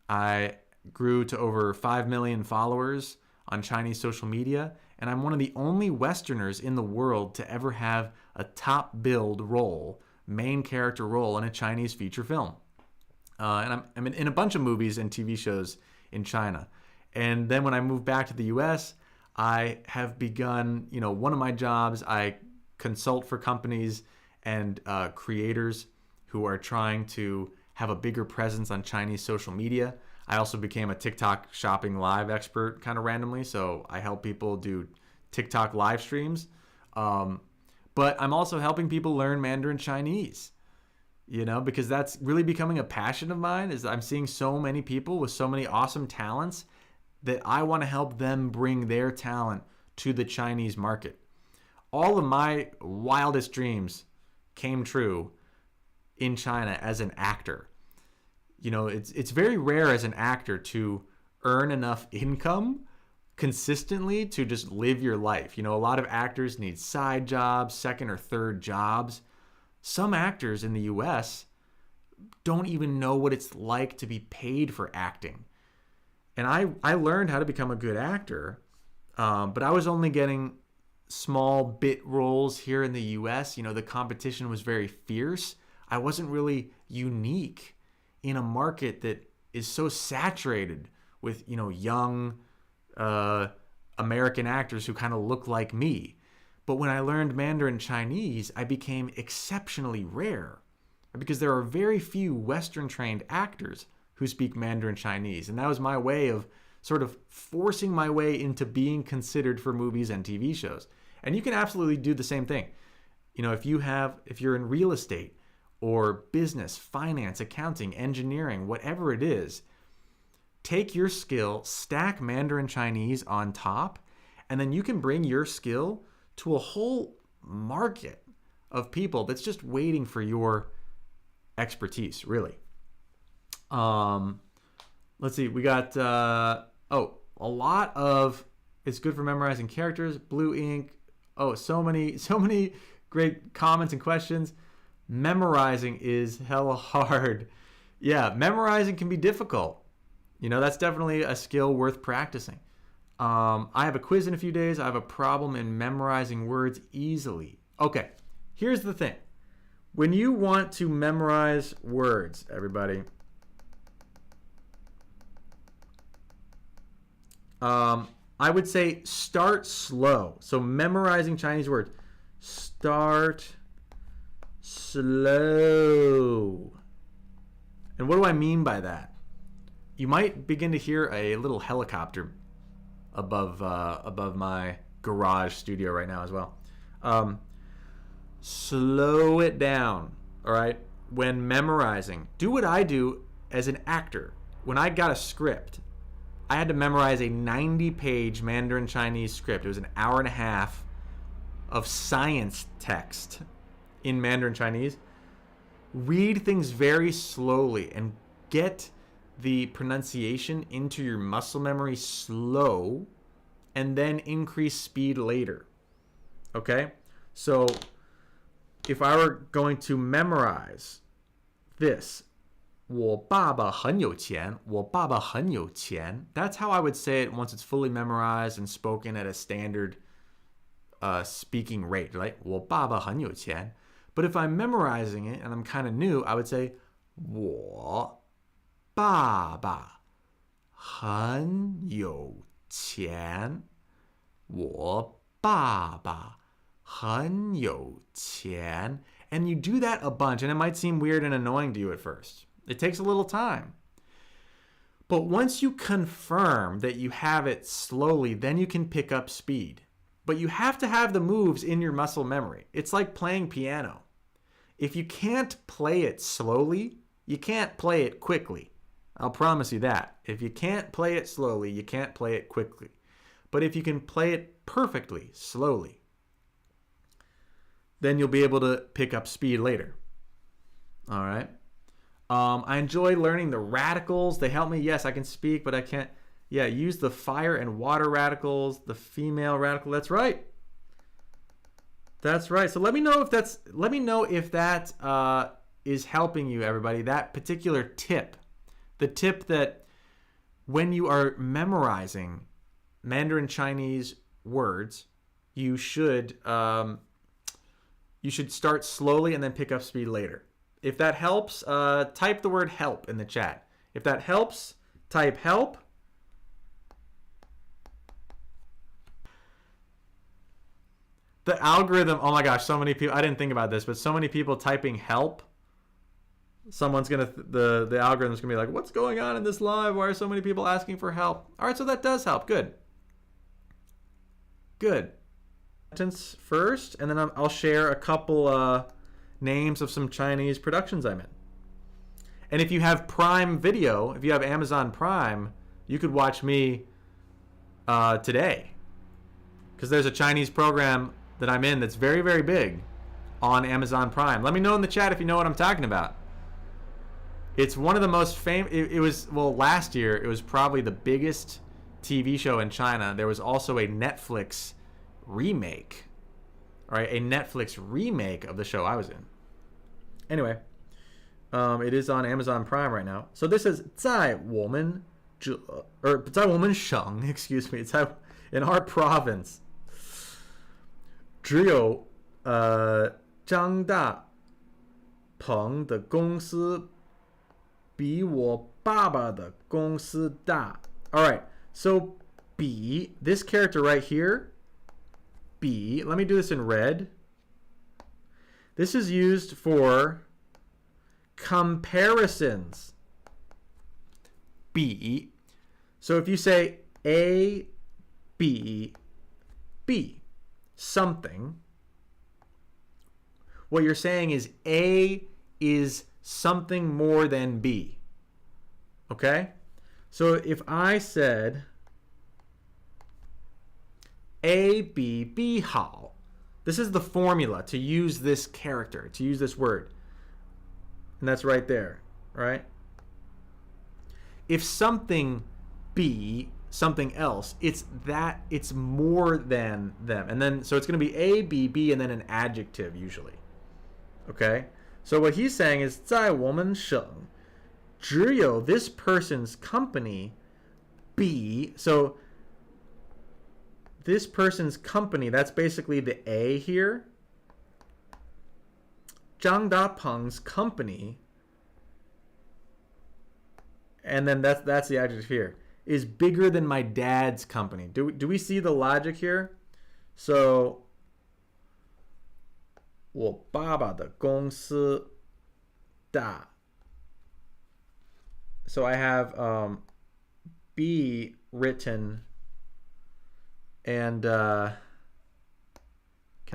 I grew to over 5 million followers on Chinese social media, and I'm one of the only Westerners in the world to ever have a top billed role, main character role in a Chinese feature film. And I'm in a bunch of movies and TV shows in China. And then when I moved back to the US, I have begun, one of my jobs, I consult for companies and creators who are trying to have a bigger presence on Chinese social media. I also became a TikTok shopping live expert kind of randomly, so I help people do TikTok live streams. But I'm also helping people learn Mandarin Chinese, because that's really becoming a passion of mine. Is I'm seeing so many people with so many awesome talents that I want to help them bring their talent to the Chinese market. All of my wildest dreams came true in China as an actor. It's very rare as an actor to earn enough income consistently to just live your life. You know, a lot of actors need side jobs, second or third jobs. Some actors in the US don't even know what it's like to be paid for acting. And I learned how to become a good actor, but I was only getting small bit roles here in the US. You know, the competition was very fierce. I wasn't really unique in a market that is so saturated with, you know, young American actors who kind of look like me. But when I learned Mandarin Chinese, I became exceptionally rare because there are very few Western trained actors who speak Mandarin Chinese. And that was my way of sort of forcing my way into being considered for movies and TV shows. And you can absolutely do the same thing. You know, if you're in real estate or business, finance, accounting, engineering, whatever it is, take your skill, stack Mandarin Chinese on top, and then you can bring your skill to a whole market of people that's just waiting for your expertise, really. Let's see, we got, a lot of, it's good for memorizing characters, blue ink. Oh, so many great comments and questions. Memorizing is hella hard. Yeah, memorizing can be difficult. You know, that's definitely a skill worth practicing. I have a quiz in a few days. I have a problem in memorizing words easily. Okay, here's the thing. When you want to memorize words, everybody, I would say start slow. So memorizing Chinese words, start slow. And what do I mean by that? You might begin to hear a little helicopter above my garage studio right now as well. Slow it down, all right? When memorizing, do what I do as an actor. When I got a script, I had to memorize a 90-page Mandarin Chinese script. It was an hour and a half of science text in Mandarin Chinese. Read things very slowly and get the pronunciation into your muscle memory slow, and then increase speed later. Okay? So if I were going to memorize this, 我爸爸很有钱, 我爸爸很有钱, that's how I would say it once it's fully memorized and spoken at a standard speaking rate, right? 我爸爸很有钱. But if I'm memorizing it and I'm kind of new, I would say 我爸爸很有钱. 我爸爸很有钱. And you do that a bunch, and it might seem weird and annoying to you at first. It takes a little time. But once you confirm that you have it slowly, then you can pick up speed. But you have to have the moves in your muscle memory. It's like playing piano. If you can't play it slowly, you can't play it quickly. I'll promise you that. If you can't play it slowly, you can't play it quickly. But if you can play it perfectly, slowly, then you'll be able to pick up speed later. All right. I enjoy learning the radicals. They help me. Yes, I can speak, but I can't. Yeah, use the fire and water radicals, the female radical. That's right. That's right. So let me know if that is helping you, everybody. That particular tip, the tip that when you are memorizing Mandarin Chinese words, you should start slowly and then pick up speed later. If that helps, type the word help in the chat. If that helps, type help. The algorithm, oh my gosh, so many people, I didn't think about this, but so many people typing help. Someone's going to, the algorithm's going to be like, what's going on in this live? Why are so many people asking for help? All right, so that does help. Good. Good. Sentence first, and then I'll share a couple names of some Chinese productions I'm in. And if you have Prime Video, if you have Amazon Prime, you could watch me today. Because there's a Chinese program that I'm in that's very, very big on Amazon Prime. Let me know in the chat if you know what I'm talking about. It's one of the most famous. It was, well, last year it was probably the biggest TV show in China. There was also a Netflix remake, right? A Netflix remake of the show I was in. Anyway, it is on Amazon Prime right now. So this is 在我们在我们省 excuse me, 在 in our province, 只有张大鹏的公司比我爸爸的公司大. All right, so 比, this character right here, 比, let me do this in red. This is used for comparisons. 比. So if you say A, B, B, something, what you're saying is A is something more than B. Okay? So if I said A, B, B 好, this is the formula to use this character, to use this word. And that's right there, right? If something be something else, it's more than them. And then, so it's going to be A, B, B, and then an adjective usually. Okay? So what he's saying is 在我们省只有 this person's company B. So this person's company, that's basically the A here. Zhang Dapeng's company, and then that's the adjective here, is bigger than my dad's company. Do we see the logic here? So 我爸爸的公司大. So I have B written, and can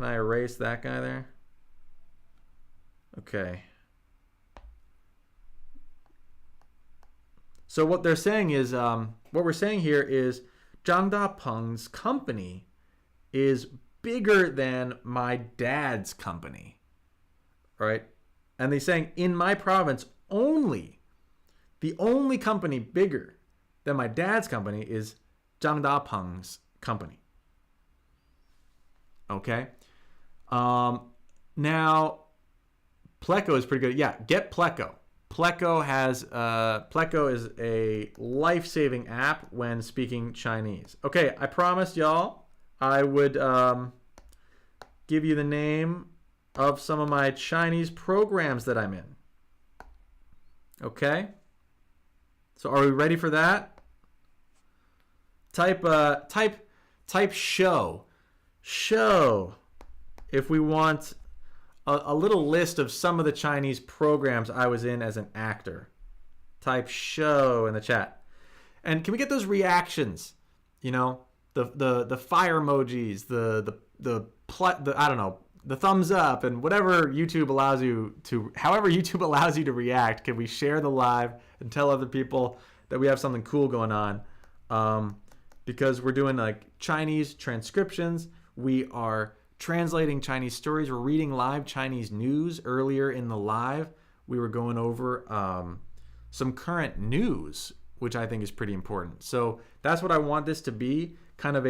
I erase that guy there? Okay. So what they're saying is, what we're saying here is Zhang Dapeng's company is bigger than my dad's company, right? And they're saying in my province only, the only company bigger than my dad's company is Zhang Dapeng's company. Okay. Now, Pleco is pretty good. Yeah, get Pleco. Pleco is a life-saving app when speaking Chinese. Okay, I promised y'all I would give you the name of some of my Chinese programs that I'm in. Okay? So are we ready for that? Type show. Show. If we want a little list of some of the Chinese programs I was in as an actor. Type show in the chat. And can we get those reactions? You know, the fire emojis, the I don't know, the thumbs up, and whatever YouTube allows you to, however YouTube allows you to react. Can we share the live and tell other people that we have something cool going on? Because we're doing like Chinese transcriptions. We are translating Chinese stories. We're reading live Chinese news. Earlier in the live, we were going over some current news, which I think is pretty important. So that's what I want this to be. Kind of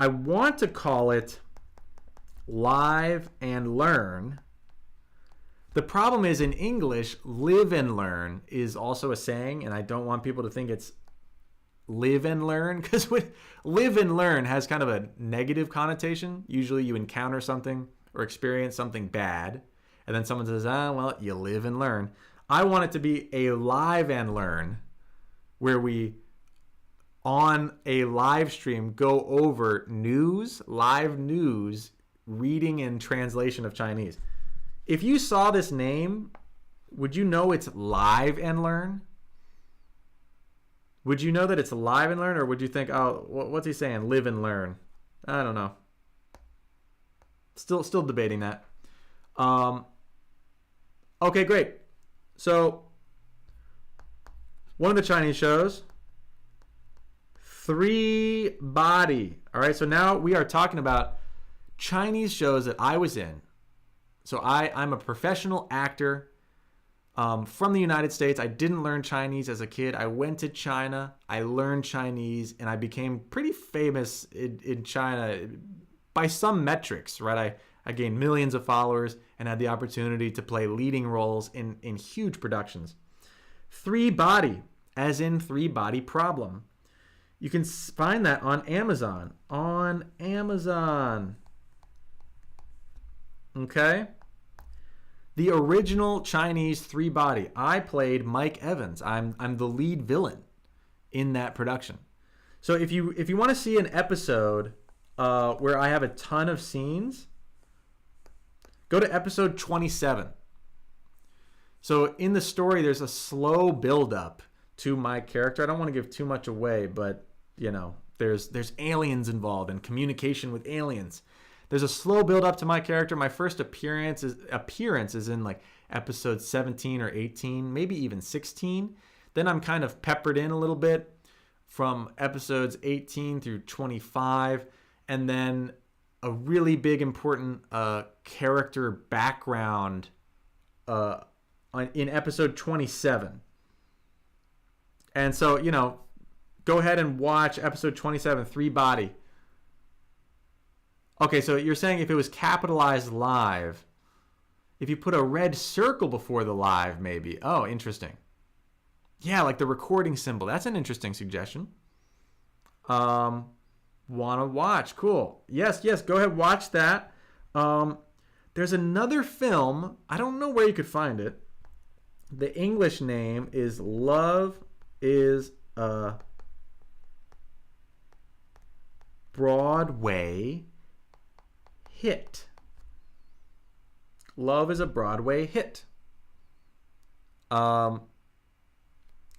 I want to call it live and learn. The problem is in English, live and learn is also a saying, and I don't want people to think it's live and learn, because live and learn has kind of a negative connotation. Usually you encounter something or experience something bad, and then someone says, well, you live and learn. I want it to be a live and learn, where we, on a live stream, go over news, live news, reading and translation of Chinese. If you saw this name, would you know it's live and learn? Would you know that it's live and learn, or would you think, oh, what's he saying? Live and learn. I don't know. Still debating that. Okay, great. So one of the Chinese shows, Three Body. All right, so now we are talking about Chinese shows that I was in. So I'm a professional actor. from the United States. I didn't learn Chinese as a kid. I went to China. I learned Chinese, and I became pretty famous in China by some metrics, right? I gained millions of followers and had the opportunity to play leading roles in huge productions. Three Body, as in Three Body Problem. You can find that on Amazon. On Amazon. Okay? The original Chinese Three Body. I played Mike Evans. I'm the lead villain in that production. So if you want to see an episode where I have a ton of scenes, go to episode 27. So in the story, there's a slow build-up to my character. I don't want to give too much away, but you know, there's aliens involved and communication with aliens. There's a slow build up to my character. My first appearance is in like episode 17 or 18, maybe even 16. Then I'm kind of peppered in a little bit from episodes 18 through 25, and then a really big important character background in episode 27. And so, you know, go ahead and watch episode 27, Three Body. Okay, so you're saying if it was capitalized live, if you put a red circle before the live, maybe. Oh, interesting. Yeah, like the recording symbol. That's an interesting suggestion. Want to watch. Cool. Yes, go ahead, watch that. There's another film. I don't know where you could find it. The English name is Love is a Broadway Hit. Love is a Broadway hit. In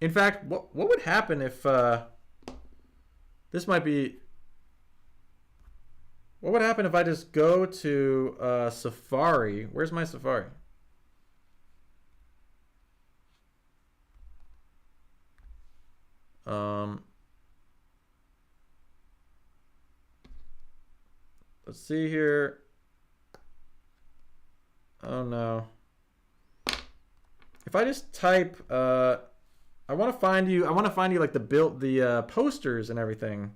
fact, what would happen if this might be? What would happen if I just go to Safari? Where's my Safari? Let's see here. Oh no. If I just type I want to find you like the posters and everything.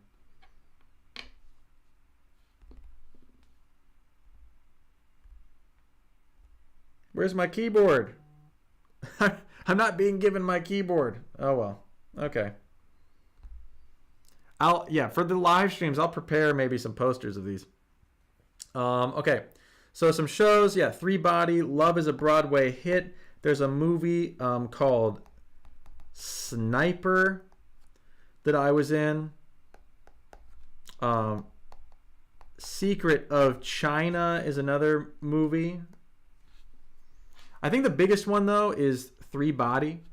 Where's my keyboard? I'm not being given my keyboard. Oh well. Okay. For the live streams, I'll prepare maybe some posters of these. Okay, so some shows. Yeah, Three Body, Love is a Broadway Hit. There's a movie called Sniper that I was in. Secret of China is another movie. I think the biggest one, though, is Three Body.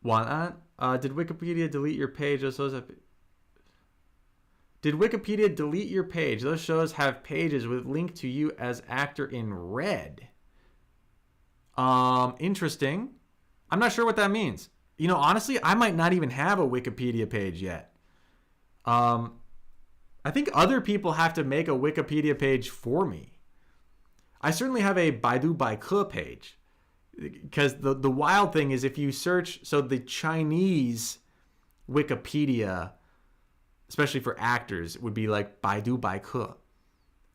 晚安. Did Wikipedia delete your page? Did Wikipedia delete your page? Those shows have pages with link to you as actor in red. Interesting. I'm not sure what that means. You know, honestly, I might not even have a Wikipedia page yet. I think other people have to make a Wikipedia page for me. I certainly have a Baidu Baike page. Because the wild thing is if you search, so the Chinese Wikipedia, especially for actors, would be like Baidu Baike.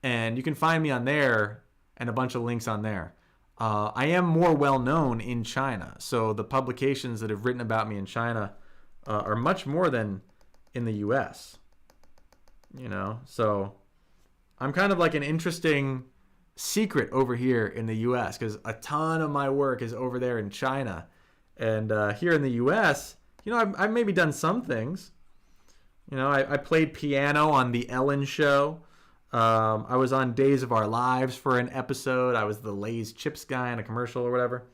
And you can find me on there and a bunch of links on there. I am more well known in China. So the publications that have written about me in China are much more than in the US. You know, so I'm kind of like an interesting secret over here in the US because a ton of my work is over there in China. And here in the US, you know, I've maybe done some things. You know, I played piano on The Ellen Show. I was on Days of Our Lives for an episode. I was the Lay's Chips guy in a commercial or whatever.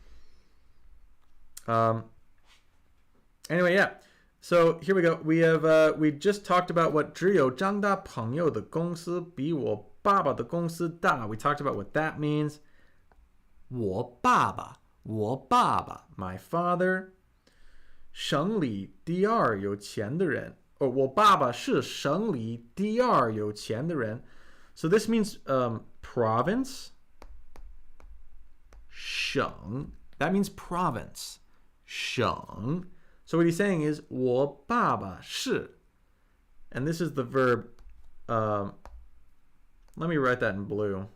Anyway, yeah. So here we go. We just talked about what 只有张大朋友的公司比我爸爸的公司大. We talked about what that means. 我爸爸 my father. 省里第二有钱的人. Or 我爸爸是省里第二有钱的人. So this means province. 省. That means province. 省. So what he's saying is 我爸爸是. And this is the verb. Let me write that in blue.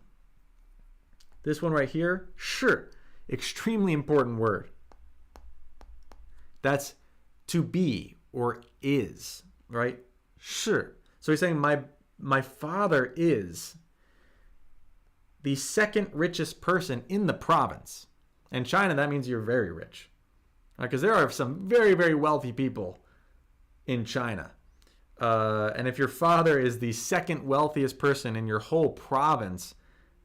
This one right here, 是. Extremely important word. That's to be or is, right? 是. So he's saying my father is the second richest person in the province. In China, that means you're very rich. Because there are some very, very wealthy people in China. And if your father is the second wealthiest person in your whole province,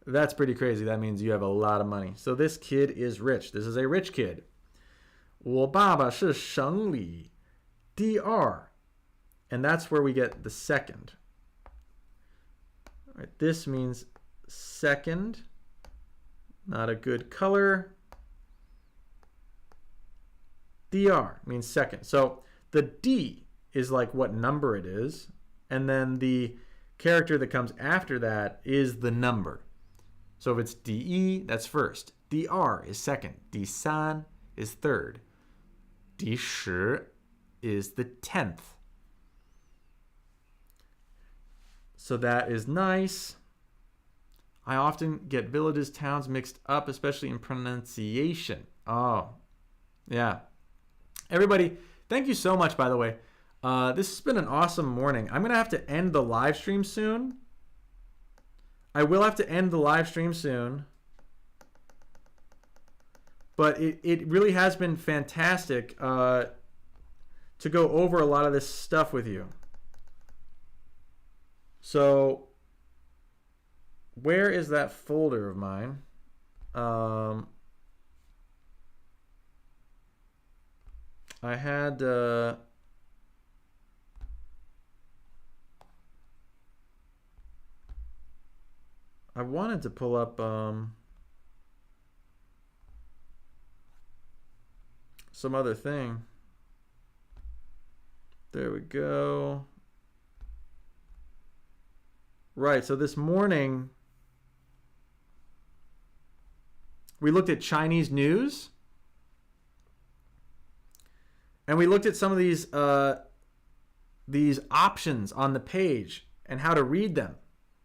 that's pretty crazy. That means you have a lot of money. So this kid is rich. This is a rich kid. 我爸爸是省里第二. And that's where we get the second. All right, this means second. Not a good color. DR means second. So the D is like what number it is. And then the character that comes after that is the number. So if it's DE, that's first. DR is second. D3 is third. D10 is the 10th. So that is nice. I often get villages, towns mixed up, especially in pronunciation. Oh, yeah. Everybody, thank you so much, by the way. This has been an awesome morning. I'm going to have to end the live stream soon. I will have to end the live stream soon. But it really has been fantastic to go over a lot of this stuff with you. So, where is that folder of mine? I had I wanted to pull up some other thing. There we go. Right, so this morning we looked at Chinese news. And we looked at some of these options on the page and how to read them,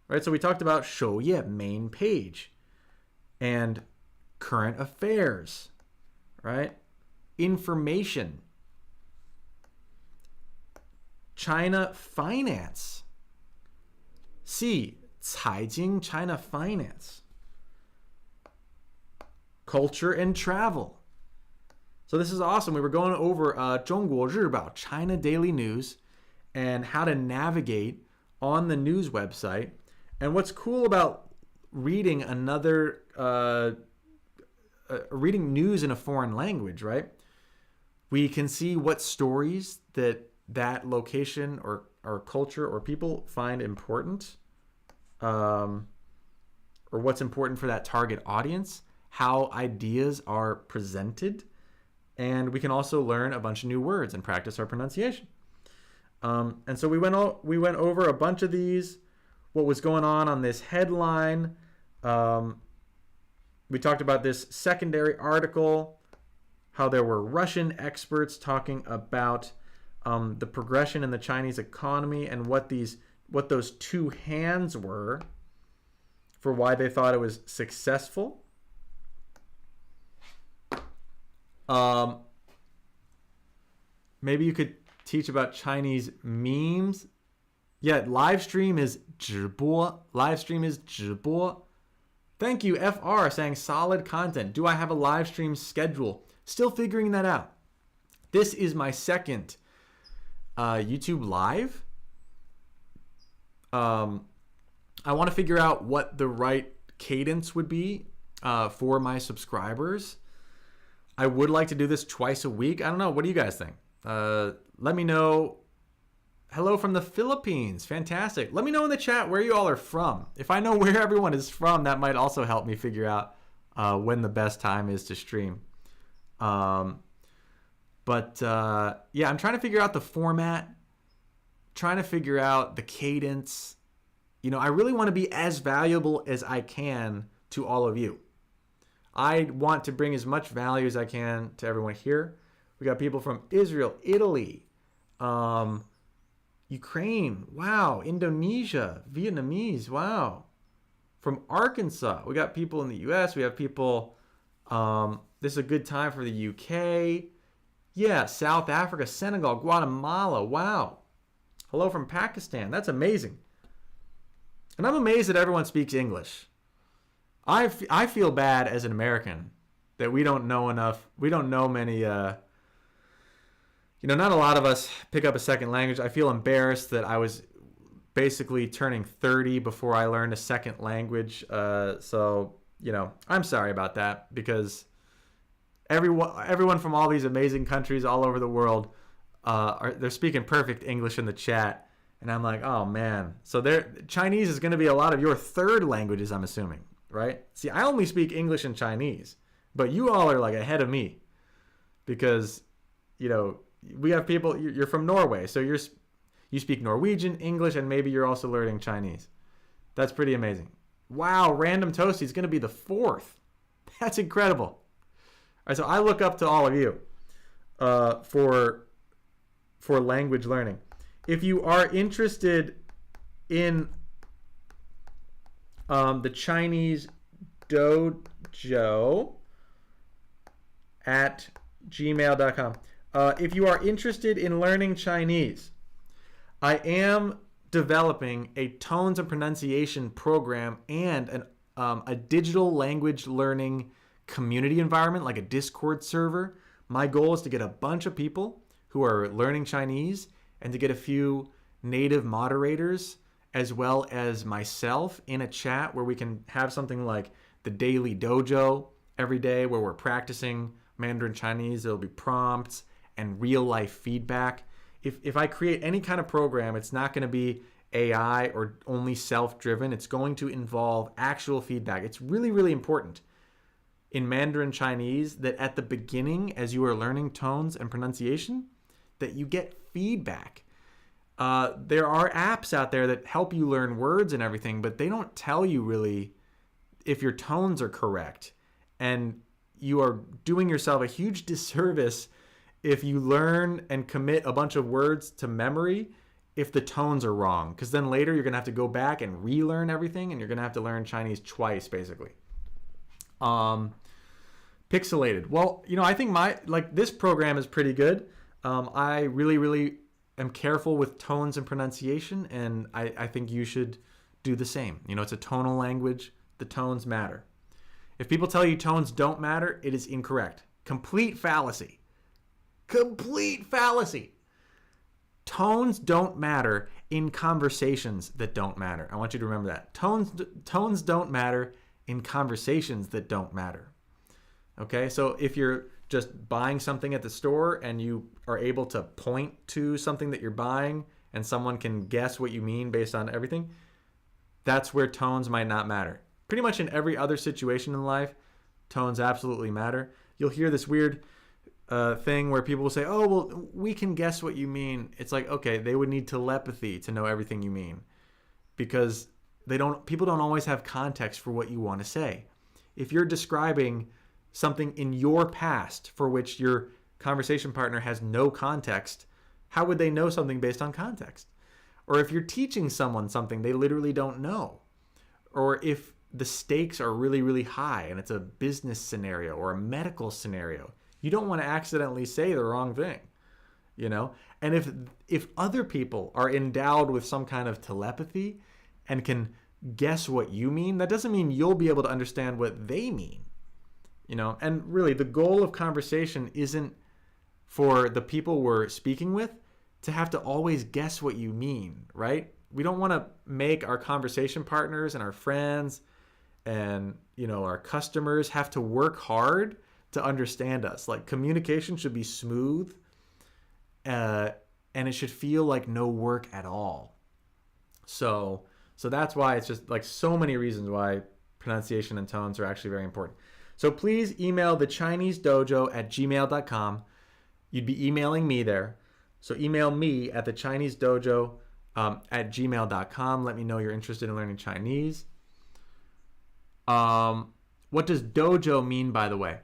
right? So we talked about 首页, main page, and current affairs, right? Information, China finance, C, 财经, China finance, culture and travel. So this is awesome. We were going over 中国日报, China Daily News, and how to navigate on the news website. And what's cool about reading reading news in a foreign language, right? We can see what stories that location or culture or people find important, or what's important for that target audience, how ideas are presented. And we can also learn a bunch of new words and practice our pronunciation. And so we went over a bunch of these, what was going on this headline. We talked about this secondary article, how there were Russian experts talking about the progression in the Chinese economy and what those two hands were for why they thought it was successful. Maybe you could teach about Chinese memes. Yeah, live stream is 直播. Live stream is 直播. Thank you, FR, saying solid content. Do I have a live stream schedule? Still figuring that out. This is my second YouTube live. I want to figure out what the right cadence would be for my subscribers. I would like to do this twice a week. I don't know. What do you guys think? Let me know. Hello from the Philippines. Fantastic. Let me know in the chat where you all are from. If I know where everyone is from, that might also help me figure out when the best time is to stream. Yeah, I'm trying to figure out the format, trying to figure out the cadence. I really want to be as valuable as I can to all of you. I want to bring as much value as I can to everyone here. We got people from Israel, Italy, Ukraine, wow, Indonesia, Vietnamese, wow. From Arkansas, we got people in the US, we have people, this is a good time for the UK. Yeah, South Africa, Senegal, Guatemala, wow. Hello from Pakistan, that's amazing. And I'm amazed that everyone speaks English. I feel bad as an American that we don't know enough. We don't know many, not a lot of us pick up a second language. I feel embarrassed that I was basically turning 30 before I learned a second language. So, I'm sorry about that, because everyone from all these amazing countries all over the world, they're speaking perfect English in the chat. And I'm like, oh man. So Chinese is going to be a lot of your third languages, I'm assuming, right? See, I only speak English and Chinese, but you all are like ahead of me, because, we have people, you're from Norway, so you speak Norwegian, English, and maybe you're also learning Chinese. That's pretty amazing. Wow, Random Toasty is going to be the fourth. That's incredible. All right, so I look up to all of you for language learning. If you are interested in the Chinese dojo at gmail.com. If you are interested in learning Chinese, I am developing a tones and pronunciation program and a digital language learning community environment, like a Discord server. My goal is to get a bunch of people who are learning Chinese and to get a few native moderators as well as myself in a chat where we can have something like the daily dojo every day where we're practicing Mandarin Chinese. There'll be prompts and real life feedback. If I create any kind of program, it's not going to be AI or only self-driven. It's going to involve actual feedback. It's really, really important in Mandarin Chinese that at the beginning, as you are learning tones and pronunciation, that you get feedback. There are apps out there that help you learn words and everything, but they don't tell you really if your tones are correct. And you are doing yourself a huge disservice if you learn and commit a bunch of words to memory if the tones are wrong. Because then later you're going to have to go back and relearn everything, and you're going to have to learn Chinese twice, basically. Pixelated. Well, I think this program is pretty good. I really, really am careful with tones and pronunciation, and I think you should do the same. It's a tonal language. The tones matter. If people tell you tones don't matter, it is incorrect. Complete fallacy. Complete fallacy. Tones don't matter in conversations that don't matter. I want you to remember that. Tones don't matter in conversations that don't matter. Okay, so if you're just buying something at the store and you are able to point to something that you're buying and someone can guess what you mean based on everything, that's where tones might not matter. Pretty much in every other situation in life, tones absolutely matter. You'll hear this weird thing where people will say, oh, well, we can guess what you mean. It's like, okay, they would need telepathy to know everything you mean, because people don't always have context for what you want to say. If you're describing something in your past for which your conversation partner has no context, how would they know something based on context? Or if you're teaching someone something they literally don't know, or if the stakes are really, really high and it's a business scenario or a medical scenario, you don't want to accidentally say the wrong thing, And if other people are endowed with some kind of telepathy and can guess what you mean, that doesn't mean you'll be able to understand what they mean, And really, the goal of conversation isn't for the people we're speaking with to have to always guess what you mean, right? We don't want to make our conversation partners and our friends and, our customers have to work hard to understand us. Like, communication should be smooth, and it should feel like no work at all. So that's why it's just like so many reasons why pronunciation and tones are actually very important. So please email the Chinese Dojo at gmail.com. You'd be emailing me there. So email me at the Chinese Dojo at gmail.com. Let me know you're interested in learning Chinese. What does dojo mean, by the way?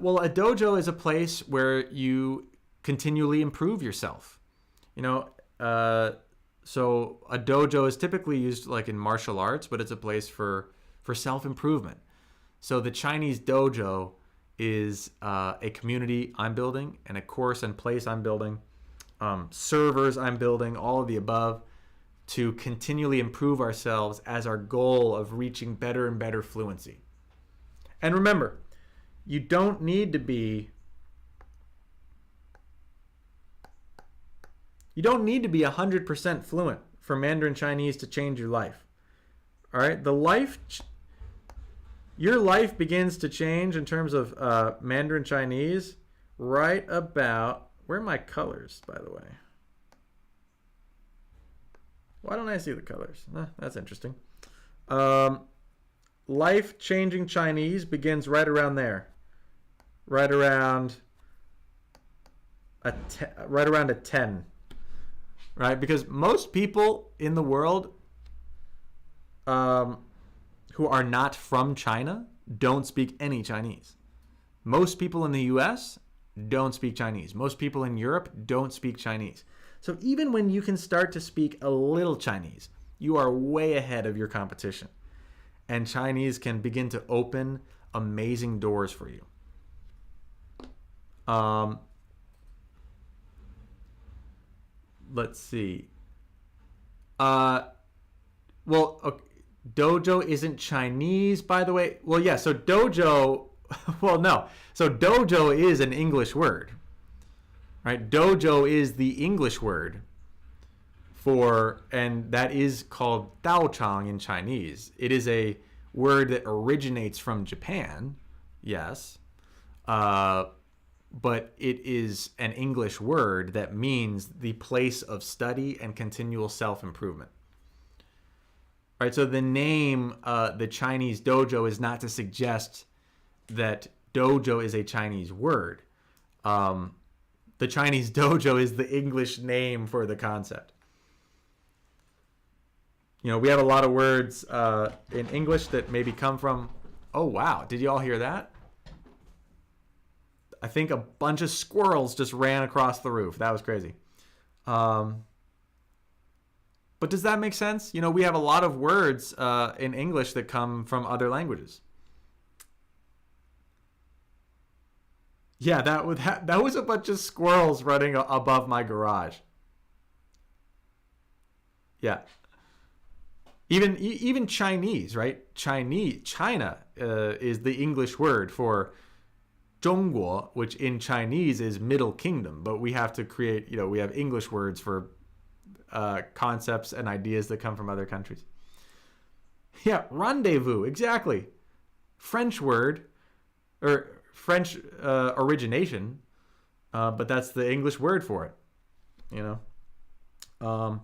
Well, a dojo is a place where you continually improve yourself. You know, so a dojo is typically used like in martial arts, but it's a place for self-improvement. So the Chinese dojo is a community I'm building and a course and place I'm building, servers I'm building, all of the above, to continually improve ourselves as our goal of reaching better and better fluency. And remember, you don't need to be 100% fluent for Mandarin Chinese to change your life. All right, your life begins to change in terms of Mandarin Chinese right about, where are my colors, by the way? Why don't I see the colors? That's interesting. Life-changing Chinese begins right around there. Right around a 10. Right? Because most people in the world who are not from China don't speak any Chinese. Most people in the US don't speak Chinese. Most people in Europe don't speak Chinese. So even when you can start to speak a little Chinese, you are way ahead of your competition. And Chinese can begin to open amazing doors for you. Let's see. Well, okay. Dojo isn't Chinese, by the way. Well, yeah, so dojo, well, no. So dojo is an English word, right? Dojo is the English word for, and that is called daochang in Chinese. It is a word that originates from Japan, yes, but it is an English word that means the place of study and continual self-improvement. Right, so the name, the Chinese dojo, is not to suggest that dojo is a Chinese word. The Chinese dojo is the English name for the concept. You know, we have a lot of words in English that maybe come from, oh wow, did you all hear that? I think a bunch of squirrels just ran across the roof. That was crazy. But does that make sense? You know, we have a lot of words in English that come from other languages. Yeah, that was a bunch of squirrels running above my garage. Yeah. Even Chinese, right? China is the English word for 中国, which in Chinese is Middle Kingdom. But we have to create, you know, we have English words for concepts and ideas that come from other countries. Yeah, rendezvous, exactly. French word, or French origination, but that's the English word for it. You know.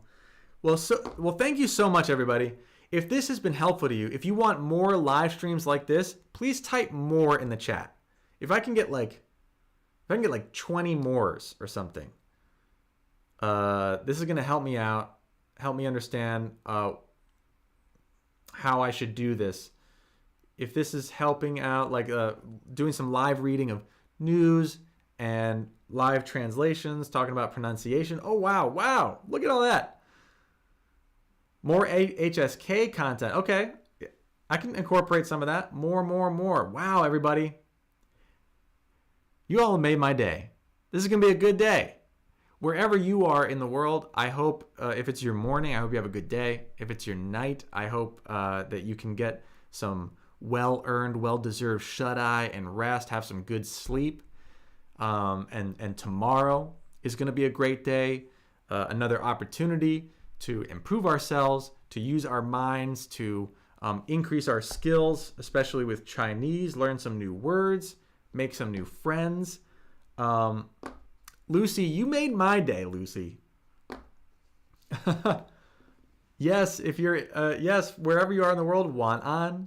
Well, thank you so much, everybody. If this has been helpful to you, if you want more live streams like this, please type more in the chat. If I can get like 20 mores or something. This is going to help me out, help me understand how I should do this. If this is helping out, like doing some live reading of news and live translations, talking about pronunciation. Oh, wow. Look at all that. More HSK content. Okay. I can incorporate some of that. More. Wow, everybody. You all made my day. This is going to be a good day. Wherever you are in the world, I hope if it's your morning, I hope you have a good day. If it's your night, I hope that you can get some well-earned, well-deserved shut-eye and rest, have some good sleep. And tomorrow is going to be a great day, another opportunity to improve ourselves, to use our minds, to increase our skills, especially with Chinese, learn some new words, make some new friends. Lucy, you made my day, Lucy. Yes, if you're, yes, wherever you are in the world, 晚安,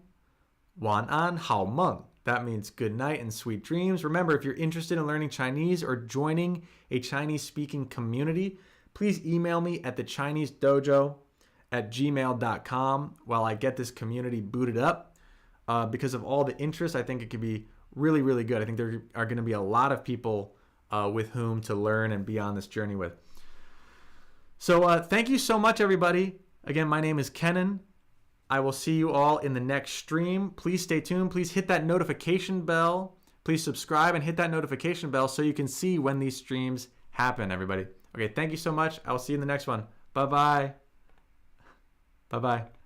好梦. That means good night and sweet dreams. Remember, if you're interested in learning Chinese or joining a Chinese-speaking community, please email me at thechinesedojo@gmail.com while I get this community booted up. because of all the interest. I think it could be really, really good. I think there are going to be a lot of people with whom to learn and be on this journey with. So thank you so much, everybody. Again, my name is Kenan. I will see you all in the next stream. Please stay tuned. Please hit that notification bell. Please subscribe and hit that notification bell so you can see when these streams happen, everybody. Okay, thank you so much. I will see you in the next one. Bye-bye. Bye-bye.